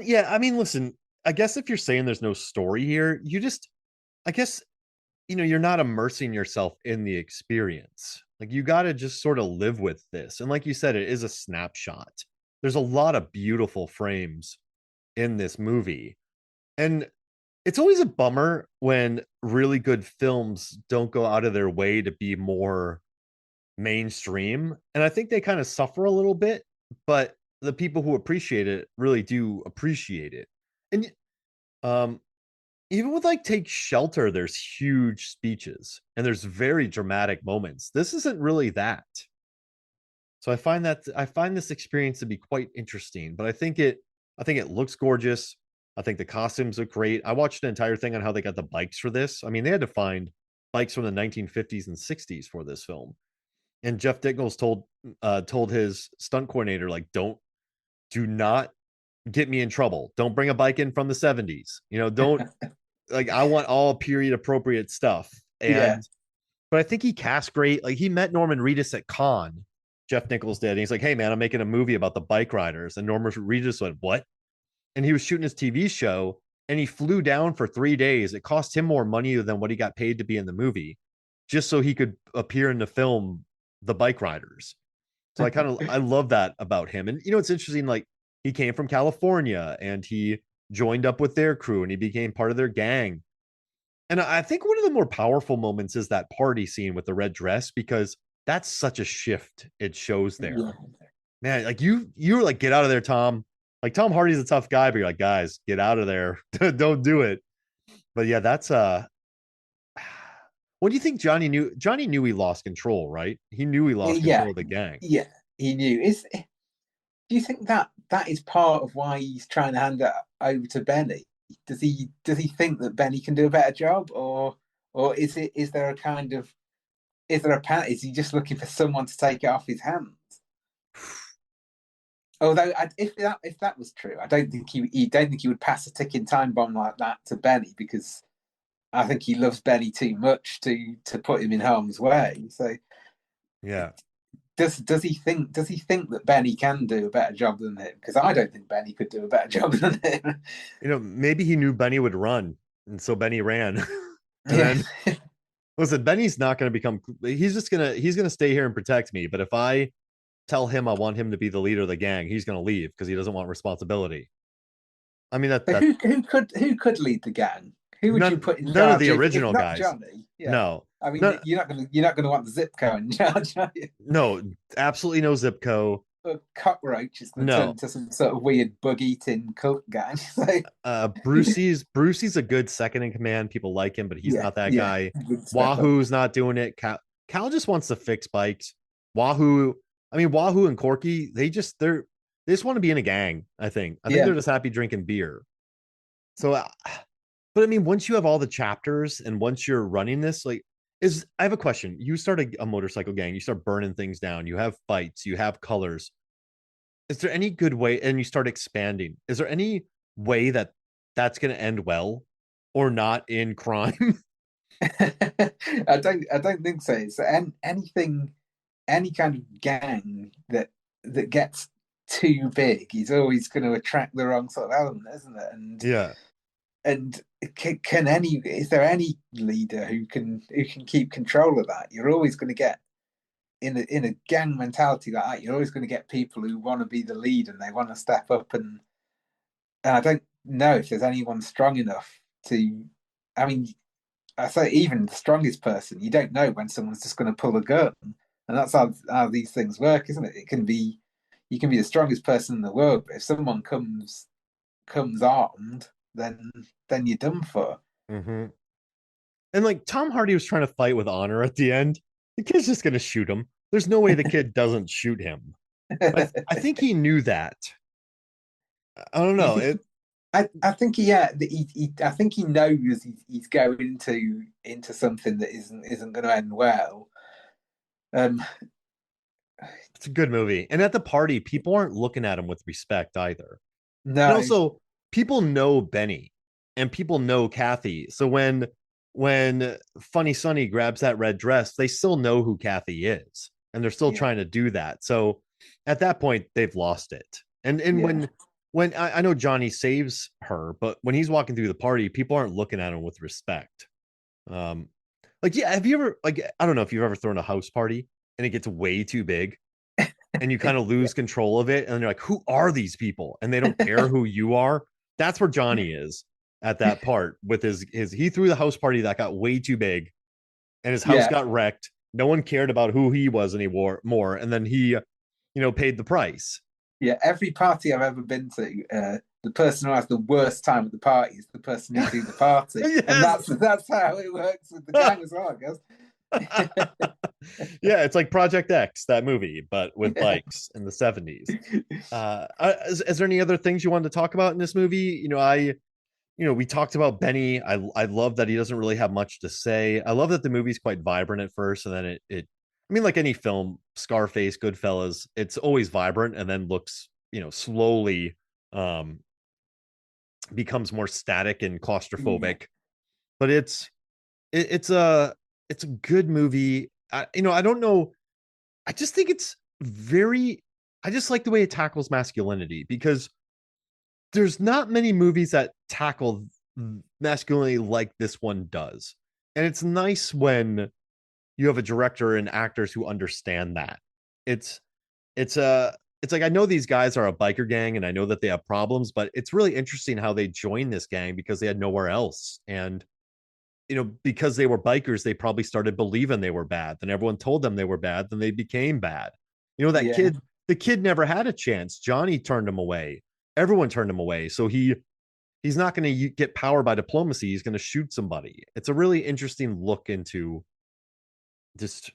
yeah, I mean, listen, I guess if you're saying there's no story here, you just I guess you're not immersing yourself in the experience. Like, you got to just sort of live with this. And like you said, it is a snapshot. There's a lot of beautiful frames in this movie. And it's always a bummer when really good films don't go out of their way to be more mainstream. And I think they kind of suffer a little bit, but the people who appreciate it really do appreciate it. And um even with like Take Shelter, there's huge speeches and there's very dramatic moments. This isn't really that. So I find this experience to be quite interesting, but I think it looks gorgeous. I think the costumes look great. I watched an entire thing on how they got the bikes for this. I mean, they had to find bikes from the 1950s and 60s for this film. And Jeff Nichols told his stunt coordinator, like, do not get me in trouble. Don't bring a bike in from the 70s. Don't, like, I want all period appropriate stuff. Yeah. But I think he cast great. Like, he met Norman Reedus at Cannes. Jeff Nichols did. And he's like, hey man, I'm making a movie about the bike riders. And Norman Reedus went, what? And he was shooting his TV show and he flew down for 3 days. It cost him more money than what he got paid to be in the movie, just so he could appear in the film The Bike Riders. So I love that about him. And it's interesting, like, he came from California and he joined up with their crew and he became part of their gang. And I think one of the more powerful moments is that party scene with the red dress, because that's such a shift it shows Yeah. there. Man, like, you were like, get out of there, Tom. Like, Tom Hardy's a tough guy, but you're like, guys, get out of there. Don't do it. But yeah, that's what do you think? Johnny knew he lost control, right? He knew he lost Yeah. control of the gang. Yeah. He knew. Do you think that that is part of why he's trying to hand it over to Benny? Does he think that Benny can do a better job, or is there a kind of is there a pan? Is he just looking for someone to take it off his hands? Although, if that was true, I don't think he would pass a ticking time bomb like that to Benny, because I think he loves Benny too much to put him in harm's way. So Yeah. does he think that Benny can do a better job than him? Because I don't think Benny could do a better job than him. Maybe he knew Benny would run, and so Benny ran. And Yeah. then, listen, Benny's not going to become. He's gonna stay here and protect me. But if I tell him I want him to be the leader of the gang, he's going to leave because he doesn't want responsibility. I mean, But that who could lead the gang? Who would you put in none of charge the if original not guys. Johnny? Yeah. No, I mean, no, you're not gonna want the Zipco in charge, are you? no, absolutely no Zipco. A cockroach is going to turn No, into some sort of weird bug eating cult gang. So, Brucey's a good second in command. People like him, but he's yeah, not that yeah, guy. good step up. Wahoo's not doing it. Cal just wants to fix bikes. Wahoo, I mean, Wahoo and Corky, they just want to be in a gang. I think Yeah, they're just happy drinking beer. So, but I mean, once you have all the chapters and once you're running this, like, I have a question. You start a motorcycle gang, you start burning things down, you have fights, you have colors. Is there any good way, and you start expanding? Is there any way that that's going to end well or not in crime? I don't think so. It's any kind of gang that gets too big is always going to attract the wrong sort of element, isn't it? Yeah. And is there any leader who can keep control of that? You're always going to get in a gang mentality like that. You're always going to get people who want to be the lead and they want to step up, and I don't know if there's anyone strong enough to. I mean, I say even the strongest person, you don't know when someone's just going to pull a gun, and that's how these things work, isn't it? You can be the strongest person in the world, but if someone comes armed, then you're done for. Mm-hmm. And like, Tom Hardy was trying to fight with honor at the end. The kid's just going to shoot him. There's no way the kid doesn't shoot him. I think he knew that. I don't You know. think? I think I think he knows he's going into something that isn't going to end well. Um, It's a good movie. And at the party, people aren't looking at him with respect either. And no, also, people know Benny and people know Kathy. So when Funny Sonny grabs that red dress, they still know who Kathy is. And they're still yeah, trying to do that. So at that point, they've lost it. And yeah, when I know Johnny saves her, but when he's walking through the party, people aren't looking at him with respect. Um, like, yeah, have you ever, like, I don't know if you've ever thrown a house party and it gets way too big and you kind of yeah. lose control of it and you're like, who are these people? And they don't care who you are. That's where Johnny is at that part with his he threw the house party that got way too big and his house Yeah, got wrecked. No one cared about who he was anymore more. And then he, paid the price. yeah. Every party I've ever been to, the person who has the worst time at the party is the person who threw the party, and Yes. that's how it works with the gang as well, I guess. Yeah, it's like Project X, that movie, but with bikes in the 70s. Is there any other things you wanted to talk about in this movie? We talked about Benny. I love that he doesn't really have much to say. I love that the movie's quite vibrant at first, and then it I mean, like any film, Scarface, Goodfellas, it's always vibrant and then looks, slowly um becomes more static and Yeah, claustrophobic. But it's a good movie. I don't know. I just think it's very. I just like the way it tackles masculinity because there's not many movies that tackle masculinity like this one does, and it's nice when you have a director and actors who understand that. It's it's a it's like I know these guys are a biker gang and I know that they have problems, but it's really interesting how they joined this gang because they had nowhere else. And because they were bikers, they probably started believing they were bad. Then everyone told them they were bad, then they became bad. That yeah, the kid never had a chance. Johnny turned him away. Everyone turned him away. So he's not going to get power by diplomacy. He's going to shoot somebody. It's a really interesting look into just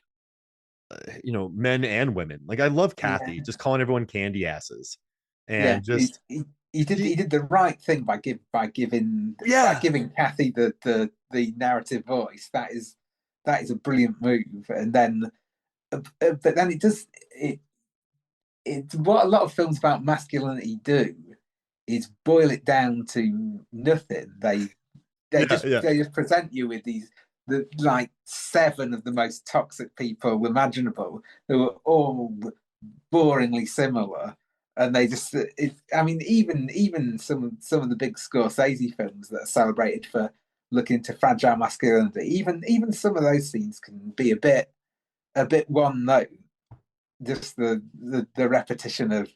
men and women. Like I love Kathy, yeah, just calling everyone candy asses, yeah. and He, just he, he did she, he did the right thing by yeah, giving Kathy the narrative voice. That is a brilliant move. And then, but then it what a lot of films about masculinity do is boil it down to nothing. They yeah, just yeah. they just present you with the like seven of the most toxic people imaginable who are all boringly similar. And they just, I mean, even some of the big Scorsese films that are celebrated for looking into fragile masculinity, even some of those scenes can be a bit one note. Just the repetition of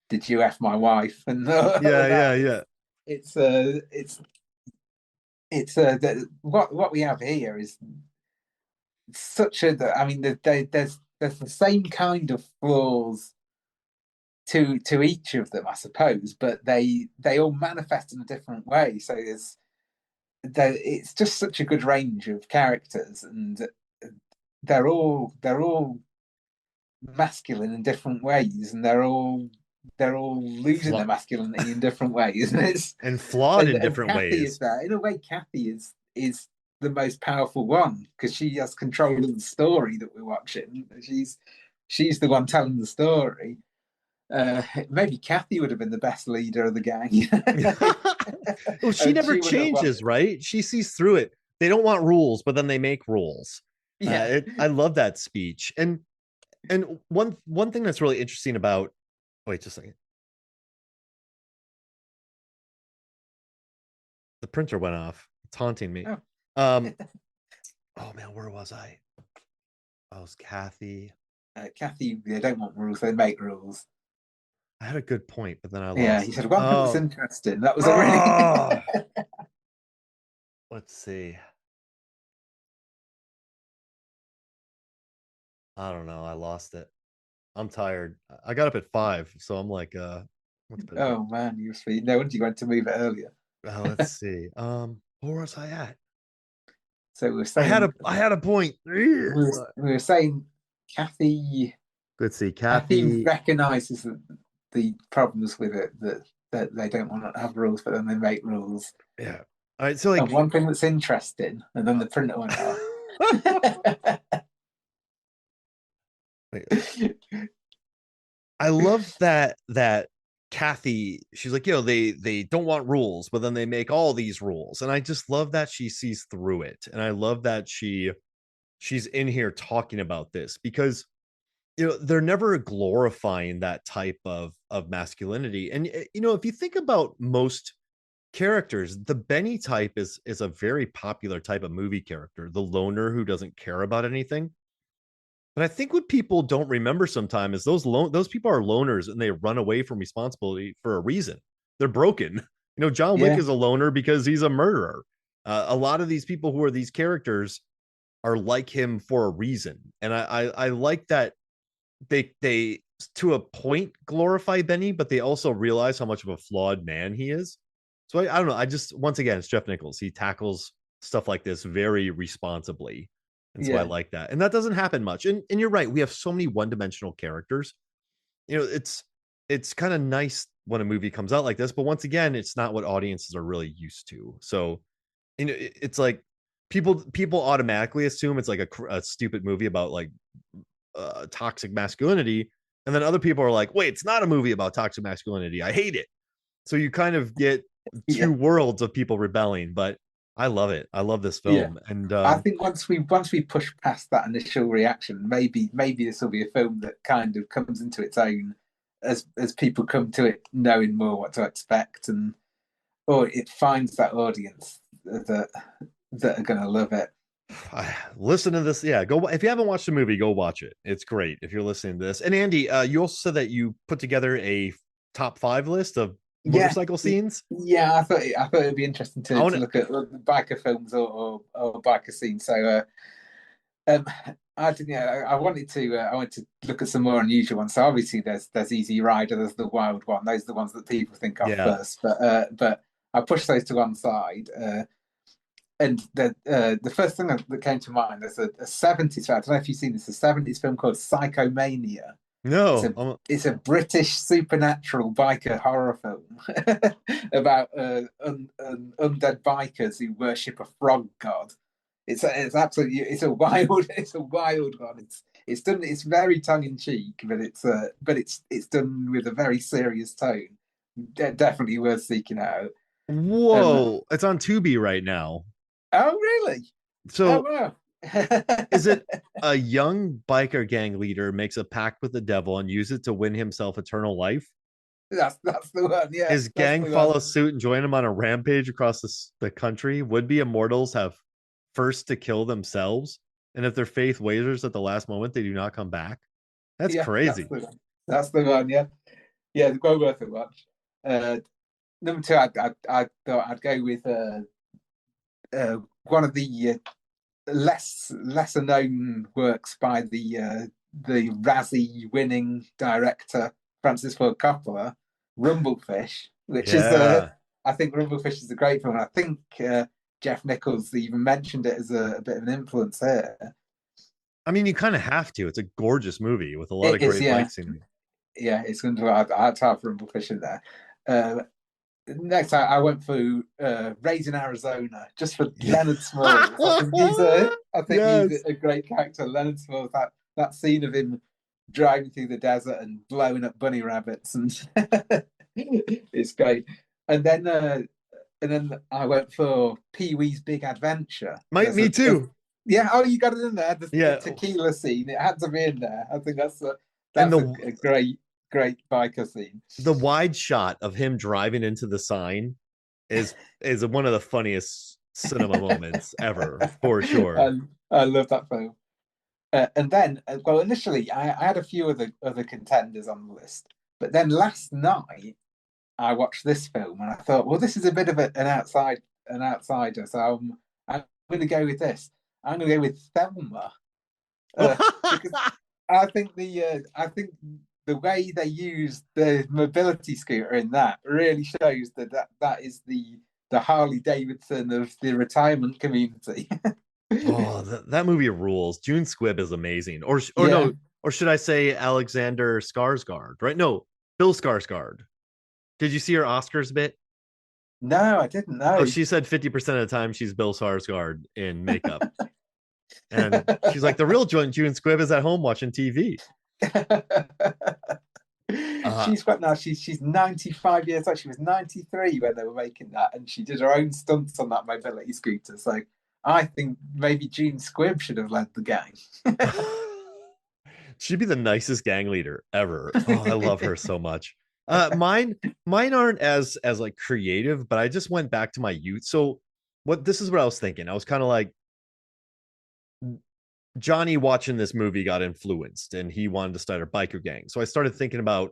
did you f my wife and all Yeah, that. yeah, yeah. What we have here is such a. I mean, there's the same kind of flaws to each of them, I suppose, but they all manifest in a different way. So it's just such a good range of characters, and they're all masculine in different ways, and they're all losing their Fla- masculinity in different ways, and it's and flawed and, in and different Kathy is ways. that in a way. Kathy is the most powerful one because she has control of the story that we're watching. She's the one telling the story. Maybe Kathy would have been the best leader of the gang. Well, she And never she would have changes, wanted. right? She sees through it. They don't want rules, but then they make rules. Yeah. I love that speech. And one thing that's really interesting about wait just a second. The printer went off. It's haunting me. Oh, Um, oh man, where was I? I was Kathy. Kathy, they don't want rules, they make rules. I had a good point, but then I Yeah, lost he it. said one thing that's Oh, interesting. That was a really. oh, let's see. I don't know. I lost it. I'm tired. I got up at 5, so I'm like, what's been? Oh man, you were sweet. No wonder you went to move it earlier. Let's see. Where was I at? So we were I had saying a I had a point. we were saying Kathy Let's see. Kathy Kathy. recognizes the problems with it, that they don't want to have rules, but then they make rules. Yeah. All right. So And like, one thing that's interesting, and then the printer went off. I love that Kathy. She's like, they don't want rules, but then they make all these rules, and I just love that she sees through it, and I love that she's in here talking about this because they're never glorifying that type of masculinity. And if you think about most characters, the Benny type is a very popular type of movie character, the loner who doesn't care about anything. But I think what people don't remember sometimes is those people are loners and they run away from responsibility for a reason. They're broken. John Wick Yeah, is a loner because he's a murderer. A lot of these people who are these characters are like him for a reason, and I like that they to a point glorify Benny, but they also realize how much of a flawed man he is. So I don't know. I just once again, it's Jeff Nichols. He tackles stuff like this very responsibly, and so I yeah, like that. And that doesn't happen much. And you're right. We have so many one dimensional characters. It's kind of nice when a movie comes out like this, but once again, it's not what audiences are really used to. So it's like people automatically assume it's like a stupid movie about like toxic masculinity, and then other people are like, wait, it's not a movie about toxic masculinity, I hate it. So you kind of get Yeah, two worlds of people rebelling, but I love it. I love this yeah. film. And I think once we push past that initial reaction, maybe this will be a film that kind of comes into its own as people come to it knowing more what to expect, and or it finds that audience that are gonna love it. listen to this. Yeah, go if you haven't watched the movie, go watch it. It's great if you're listening to this. And Andy, you also said that you put together a top 5 list of Yeah, motorcycle scenes. yeah. I thought it'd be interesting I want to to, look at biker films or biker scenes. So um, I didn't. Yeah, I wanted to look at some more unusual ones. So obviously there's Easy Rider, there's the Wild One. Those are the ones that people think of yeah. first. But I pushed those to one side. And the first thing that came to mind, there's a 70s film. I don't know if you've seen this, a 70s film called Psychomania. It's No, a it's a British supernatural biker horror film about undead bikers who worship a frog god. It's absolutely it's a wild one. It's done, it's very tongue in cheek, but it's done with a very serious tone. Definitely worth seeking out. Um, whoa, it's on Tubi right now. oh really? Oh So wow. is it a young biker gang leader makes a pact with the devil and uses it to win himself eternal life? That's the one. Yeah, His that's gang the one. follows suit and join him on a rampage across the country. Would-be immortals have first to kill themselves, and if their faith wavers at the last moment, they do not come back. That's Yeah, that's crazy. the one. That's the one. Yeah, yeah. Well worth a watch. Uh, Number two, I thought I'd go with one of the lesser known works by the Razzie winning director Francis Ford Coppola, Rumblefish, which is Yeah. I think Rumblefish is a great film. And I think Jeff Nichols even mentioned it as a bit of an influence here. I mean, you kind of have to. It's a gorgeous movie with a lot It of is, great yeah, bike scenery. yeah. It's going to. I'd have Rumblefish in there. Uh, Next, I went for Raising Arizona just for Leonard Smalls. I think he's Yes. a great character. Leonard Smalls, that scene of him driving through the desert and blowing up bunny rabbits, and it's great. And then I went for Pee Wee's Big Adventure. Might me too. Yeah. Oh, you got it in there. The Yeah. tequila scene. It had to be in there. I think And that's a great biker scene. the wide shot of him driving into the sign is one of the funniest cinema moments ever, for sure. I love that film. And then, well, initially I had a few other contenders on the list, but then last night I watched this film and I thought, well, this is a bit of an outsider, so I'm going to go with this. I'm going to go with Thelma because I think the way they use the mobility scooter in that really shows that is the Harley Davidson of the retirement community. Oh, that movie rules. June Squibb is amazing. Or Yeah. no, or should I say Alexander Skarsgård? Right? No, Bill Skarsgård. Did you see her Oscars bit? No, I didn't Oh, know. she said 50% of the time she's Bill Skarsgård in makeup. And she's like, the real June Squibb is at home watching TV. Uh, She's got now. She's 95 years old. She was 93 when they were making that, and she did her own stunts on that mobility scooter. So I think maybe June Squibb should have led the gang. she'd be the nicest gang leader ever. Oh, I love her so much. Mine aren't as like creative, but I just went back to my youth. So what this is what I was thinking. I was kind of like Johnny watching this movie got influenced and he wanted to start a biker gang. So I started thinking about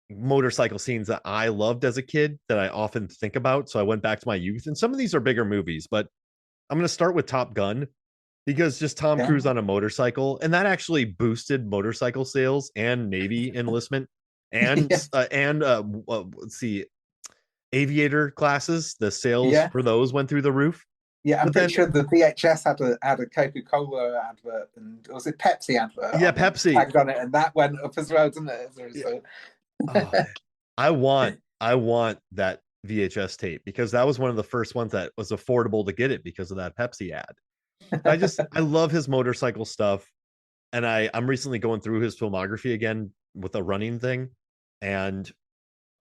motorcycle scenes that I loved as a kid that I often think about. So I went back to my youth, and some of these are bigger movies, but I'm going to start with Top Gun because just Tom Yeah, Cruise on a motorcycle, and that actually boosted motorcycle sales and Navy enlistment yeah, and let's see, aviator classes. The sales yeah, for those went through the roof. yeah. I'm But pretty then, sure the VHS had a Coca-Cola advert, and or was it Pepsi advert yeah, on it, Pepsi. tagged on it, and that went up as well, didn't it? Yeah. Oh, I want that VHS tape because that was one of the first ones that was affordable to get it because of that Pepsi ad. I love his motorcycle stuff, and I'm recently going through his filmography again with a running thing, and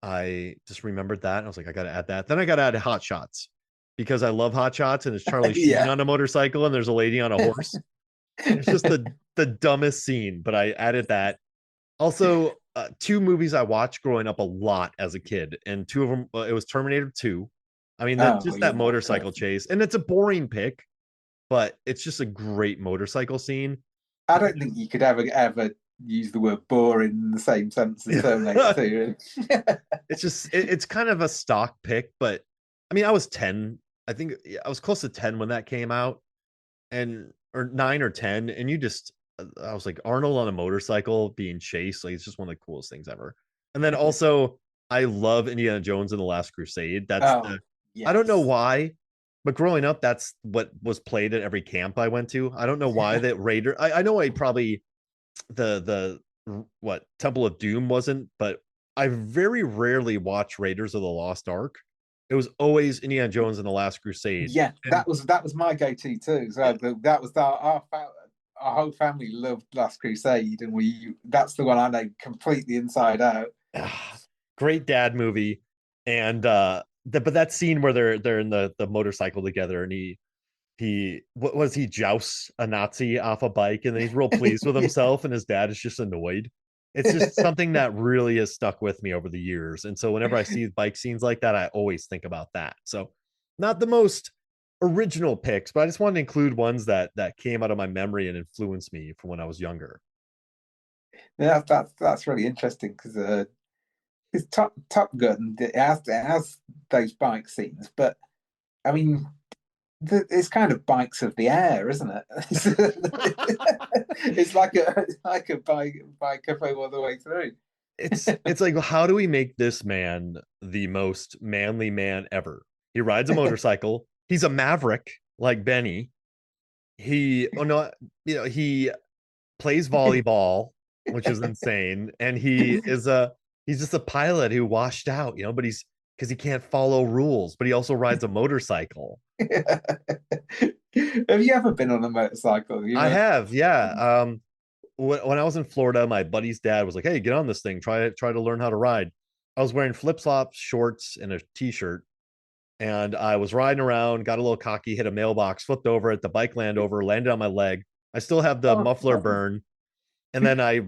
I just remembered that. I was like, I got to add that. Then I got to add Hot Shots because I love Hot Shots, and it's Charlie Sheen Yeah. on a motorcycle, and there's a lady on a horse. It's just the dumbest scene, but I added that. Also, two movies I watched growing up a lot as a kid, and two of them, it was Terminator 2. I mean, that Oh, just that yeah. motorcycle chase, and it's a boring pick, but it's just a great motorcycle scene. I don't think you could ever use the word boring in the same sense as Terminator 2. It's kind of a stock pick, but I mean, I was 10. I think I was close to 10 when that came out, and or 9 or 10, and I was like, Arnold on a motorcycle being chased, like it's just one of the coolest things ever. And then also, I love Indiana Jones and the Last Crusade. Oh, I don't know yes. why, but growing up, that's what was played at every camp I went to. I don't know why that Raider. I know I probably what Temple of Doom wasn't, but I very rarely watch Raiders of the Lost Ark. It was always Indiana Jones and the Last Crusade. Yeah, And that was my go-to too. So that was our whole family loved Last Crusade, and we that's the one I know completely inside out. great dad movie. And but that scene where they're in the motorcycle together, and he what was he jousts a Nazi off a bike, and then he's real pleased with himself, and his dad is just annoyed. It's just something that really has stuck with me over the years. And so whenever I see bike scenes like that, I always think about that. So not the most original picks, but I just wanted to include ones that came out of my memory and influenced me from when I was younger. Yeah, that's really interesting because it's Top Gun. It has those bike scenes, but I mean, it's kind of bikes of the air, isn't it? It's like a bike cafe all the way through. It's like, how do we make this man the most manly man ever? He rides a motorcycle. He's a maverick like Benny. He oh no, he plays volleyball, which is insane, and he's just a pilot who washed out, but he's because he can't follow rules, but he also rides a motorcycle. Have you ever been on a motorcycle? I have, yeah. When I was in Florida, my buddy's dad was like, "Hey, get on this thing. Try to learn how to ride." I was wearing flip flops, shorts, and a t-shirt, and I was riding around. Got a little cocky, hit a mailbox, flipped over it. The bike landed over, landed on my leg. I still have the Oh, muffler burn, and then I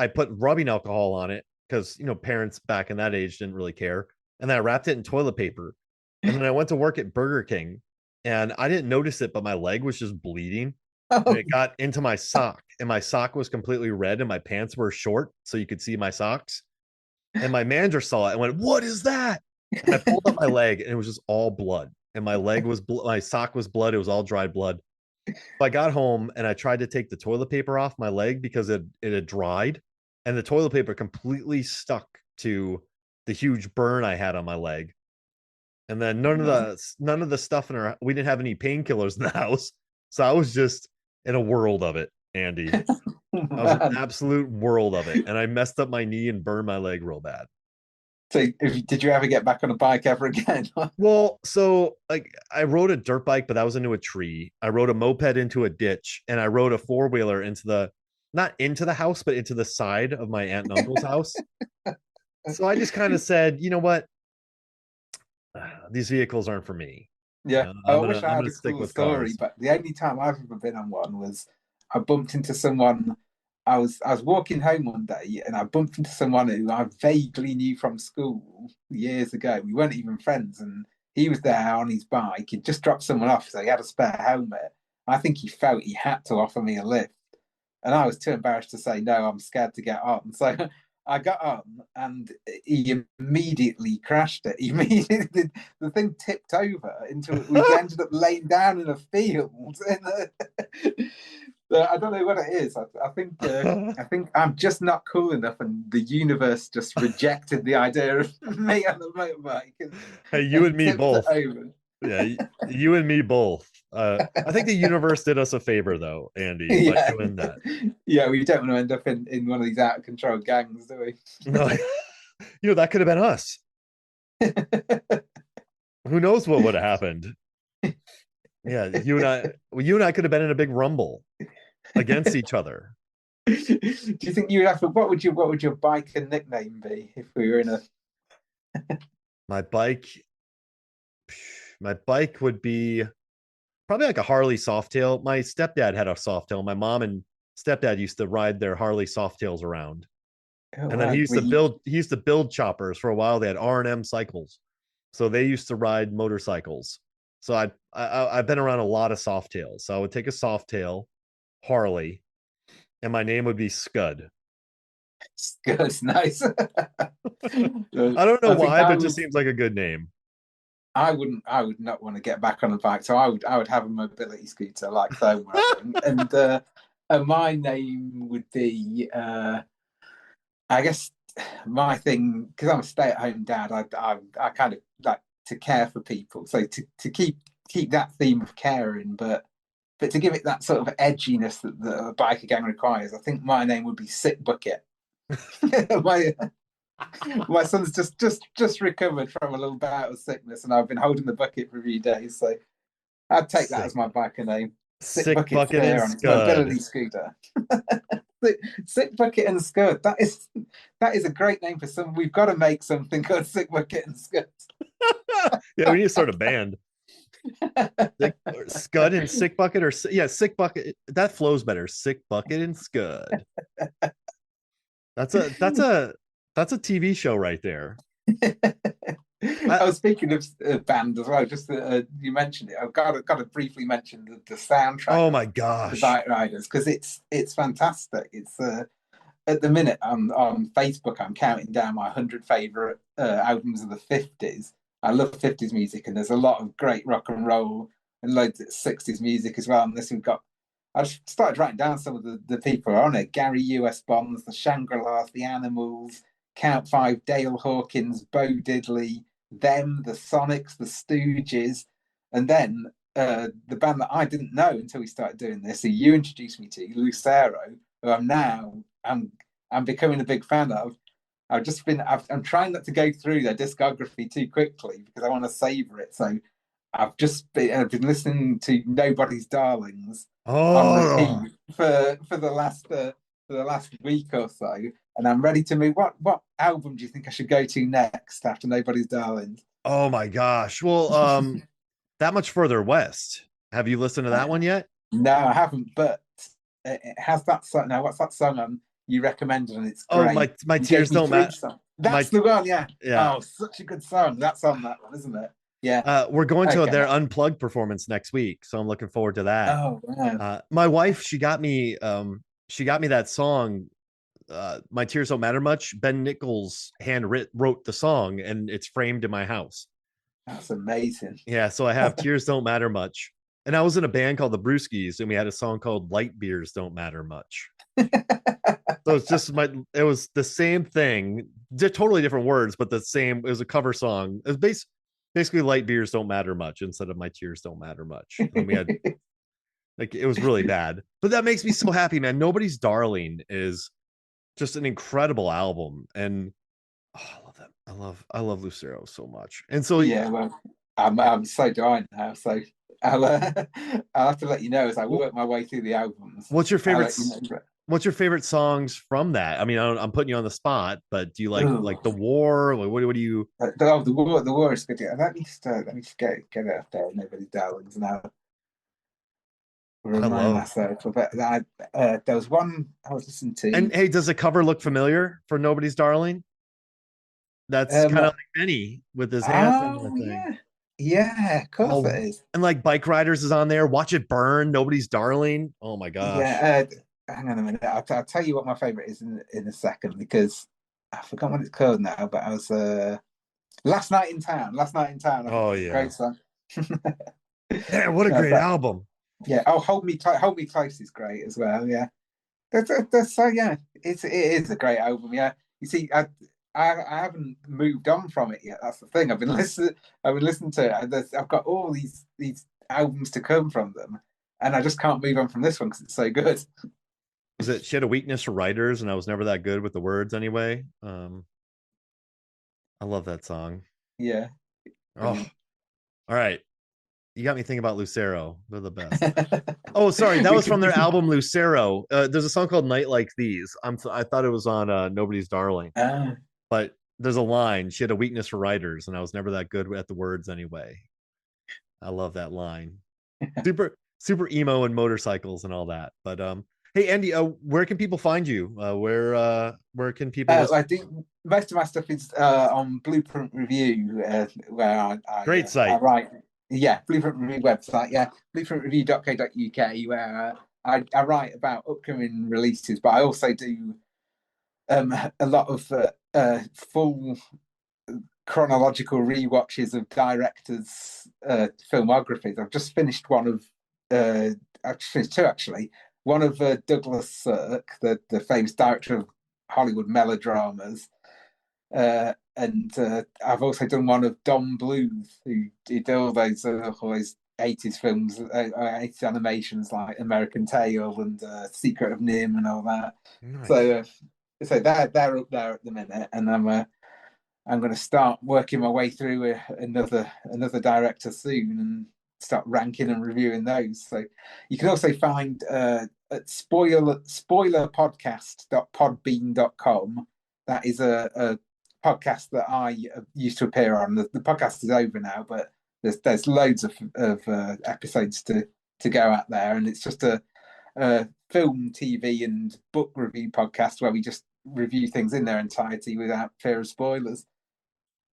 put rubbing alcohol on it because parents back in that age didn't really care, and then I wrapped it in toilet paper, and then I went to work at Burger King, and I didn't notice it, but my leg was just bleeding and oh, it got into my sock, and my sock was completely red, and my pants were short so you could see my socks, and my manager saw it and went, "What is that?" And I pulled up my leg, and it was just all blood, and my sock was blood. It was all dried blood. So I got home and I tried to take the toilet paper off my leg because it had dried, and the toilet paper completely stuck to the huge burn I had on my leg. And then none of the stuff in we didn't have any painkillers in the house. So I was just in a world of it, Andy. I was an man. absolute world of it. And I messed up my knee and burned my leg real bad. So, did you ever get back on a bike ever again? Well, so like I rode a dirt bike, but that was into a tree. I rode a moped into a ditch, and I rode a four-wheeler into not into the house, but into the side of my aunt and uncle's house. So I just kind of said, you know what? These vehicles aren't for me. Yeah, I wish I I'm had gonna a stick cool with story, cars. but the only time I've ever been on one was I bumped into someone. I was walking home one day and I bumped into someone who I vaguely knew from school years ago. We weren't even friends, and he was there on his bike. He'd just dropped someone off, so he had a spare helmet. I think he felt he had to offer me a lift, and I was too embarrassed to say no. I'm scared to get on, so I got on, and he immediately crashed it. He immediately the thing tipped over into it. We ended up laying down in a field. I don't know what it is. I think I'm just not cool enough, and the universe just rejected the idea of me on the motorbike Hey, you and and me tipped it both. over. Yeah, you and me both. I think the universe did us a favor, though, Andy, by Yeah, doing that. yeah. We don't want to end up in one of these out of control gangs, do we? No, that could have been us. Who knows what would have happened? Yeah, you and I could have been in a big rumble against each other. Do you think you would have to, what would your biker nickname be if we were in a My bike, my bike would be probably like a Harley Softail. My stepdad had a Softail. My mom and stepdad used to ride their Harley Softails around. oh, And then he right, used to build choppers for a while. They had R&M cycles. So they used to ride motorcycles. So I've been around a lot of Softails. So I would take a Softail Harley and my name would be Scud. it's good, it's nice. I don't know I think why, but it just seems like a good name. I would not want to get back on a bike, so I would have a mobility scooter like Thomer, I think. And my name would be I guess my thing, because I'm a stay-at-home dad, I kind of like to care for people. So to keep that theme of caring, but to give it that sort of edginess that a biker gang requires, I think my name would be Sick Bucket. my my son's just recovered from a little bout of sickness, and I've been holding the bucket for a few days. So I'd take that Sick, as my biker name. Sick sick Bucket's bucket and there on its Scud. mobility scooter. Sick Bucket and Scud. That is a great name for some. We've got to make something called Sick Bucket and Scud. Yeah, we need to start a band. Sick, Scud and Sick Bucket, or yeah, Sick Bucket. That flows better. Sick Bucket and Scud. That's a TV show right there. I was speaking of band as well. Just you mentioned it. I've got to briefly mention the soundtrack Oh of my the gosh. Bikeriders because it's fantastic. It's at the minute on Facebook, I'm counting down my 100 favorite albums of the 50s. I love 50s music, and there's a lot of great rock and roll and loads of 60s music as well. And this we've got. I just started writing down some of the people who are on it: Gary U.S. Bonds, the Shangri-Las, the Animals, Count Five, Dale Hawkins, Bo Diddley, them, the Sonics, the Stooges, and then the band that I didn't know until we started doing this, who you introduced me to, Lucero, who I'm becoming a big fan of. I'm trying not to go through their discography too quickly because I want to savor it. So I've been listening to Nobody's Darlings on repeat Oh, for the last week or so, and I'm ready to move. What album do you think I should go to next after Nobody's Darlings? oh my gosh. Well, that much further west. Have you listened to that one yet? No, I haven't, but it has that song. Now, what's that song on you recommended? And it's Oh, great. my You gave tears me don't three matter. songs. My That's the one, yeah. yeah. Oh, such a good song. That's on that one, isn't it? Yeah. We're going to Okay. their unplugged performance next week, so I'm looking forward to that. Oh, wow. My wife, she got me that song. My tears don't matter much. Ben Nichols wrote the song, and it's framed in my house. That's amazing. Yeah, so I have tears don't matter much, and I was in a band called the Brewskis, and we had a song called Light Beers Don't Matter Much. So it's just it was the same thing, totally different words, but the same. It was a cover song. It was basically Light Beers Don't Matter Much instead of My Tears Don't Matter Much. And we had like it was really bad, but that makes me so happy, man. Nobody's Darling is just an incredible album, and oh, I love that. I love Lucero so much. And so, Yeah, well, I'm so dying now. So I'll I'll have to let you know as I work my way through the albums. what's your I'll favorite? let you know. What's your favorite songs from that? I mean, I'm putting you on the spot, but do you like Oh, the War? Like, what do you? the war is good. Yeah. Let me just get it up there. Nobody's Darlings now. I Remind love. myself of it. There was one I was listening And to. hey, does the cover look familiar for Nobody's Darling? That's Um, kind of like Benny with his hands in the oh thing. yeah, yeah, of course it Oh, is. and like Bikeriders is on there. Watch it burn. Nobody's Darling. Oh my gosh. Yeah, hang on a minute. I'll tell you what my favorite is in a second because I forgot what it's called now. But I was Last Night in Town. Last Night in Town. I think Oh it's a great yeah. song. Man, what a No, great album. yeah. Oh, Hold Me Close is great as well. Yeah. So yeah, it is a great album. Yeah. You see, I haven't moved on from it yet. That's the thing. I've been listening to it. I've got all these albums to come from them, and I just can't move on from this one because it's so good. Was it she had a weakness for writers, and I was never that good with the words anyway. I love that song. Yeah, Oh, brilliant. All right. You got me thinking about Lucero. They're the best. Oh, sorry. That We was can from we their can album Lucero. There's a song called Night Like These. I thought it was on Nobody's Darling. uh, But there's a line. She had a weakness for writers, and I was never that good at the words anyway. I love that line. Super emo and motorcycles and all that. But hey Andy, where can people find you? Where can people listen? I think most of my stuff is on Blueprint Review, where Great I site. write. Yeah, Blueprint Review website. Yeah, blueprintreview.co.uk, where I write about upcoming releases, but I also do a lot of full chronological rewatches of directors' filmographies. I've just finished one of actually two actually. One of Douglas Sirk, the famous director of Hollywood melodramas, and I've also done one of Don Bluth, who did all those 80s films, 80s animations like American Tail and Secret of Nim and all that. Nice. So, so they're up there at the minute, and I'm going to start working my way through another director soon and start ranking and reviewing those. So you can also find at spoilerpodcast.podbean.com. That is a podcast that I used to appear on. The podcast is over now, but there's loads of episodes to go out there, and it's just a film, TV, and book review podcast where we just review things in their entirety without fear of spoilers.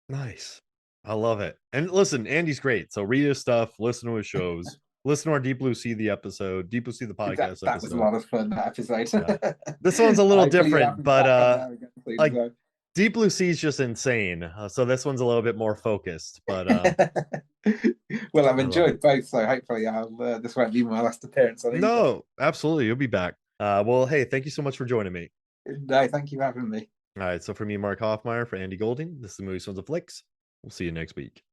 Nice. I love it. And listen, Andy's great. So read his stuff, listen to his shows, listen to our Deep Blue Sea the episode, Deep Blue Sea the podcast That was a episode. lot of fun, that episode. Yeah. This one's a little Hopefully you have different, me but back on there again soon as like well. Deep Blue Sea is just insane. So this one's a little bit more focused, but Well, I've I love it. enjoyed both, so hopefully this won't be my last appearance on either. No, absolutely. You'll be back. Well, hey, thank you so much for joining me. No, thank you for having me. All right. So for me, Mark Hoffmeyer, for Andy Golding, this is the Movie Sons of Flicks. We'll see you next week.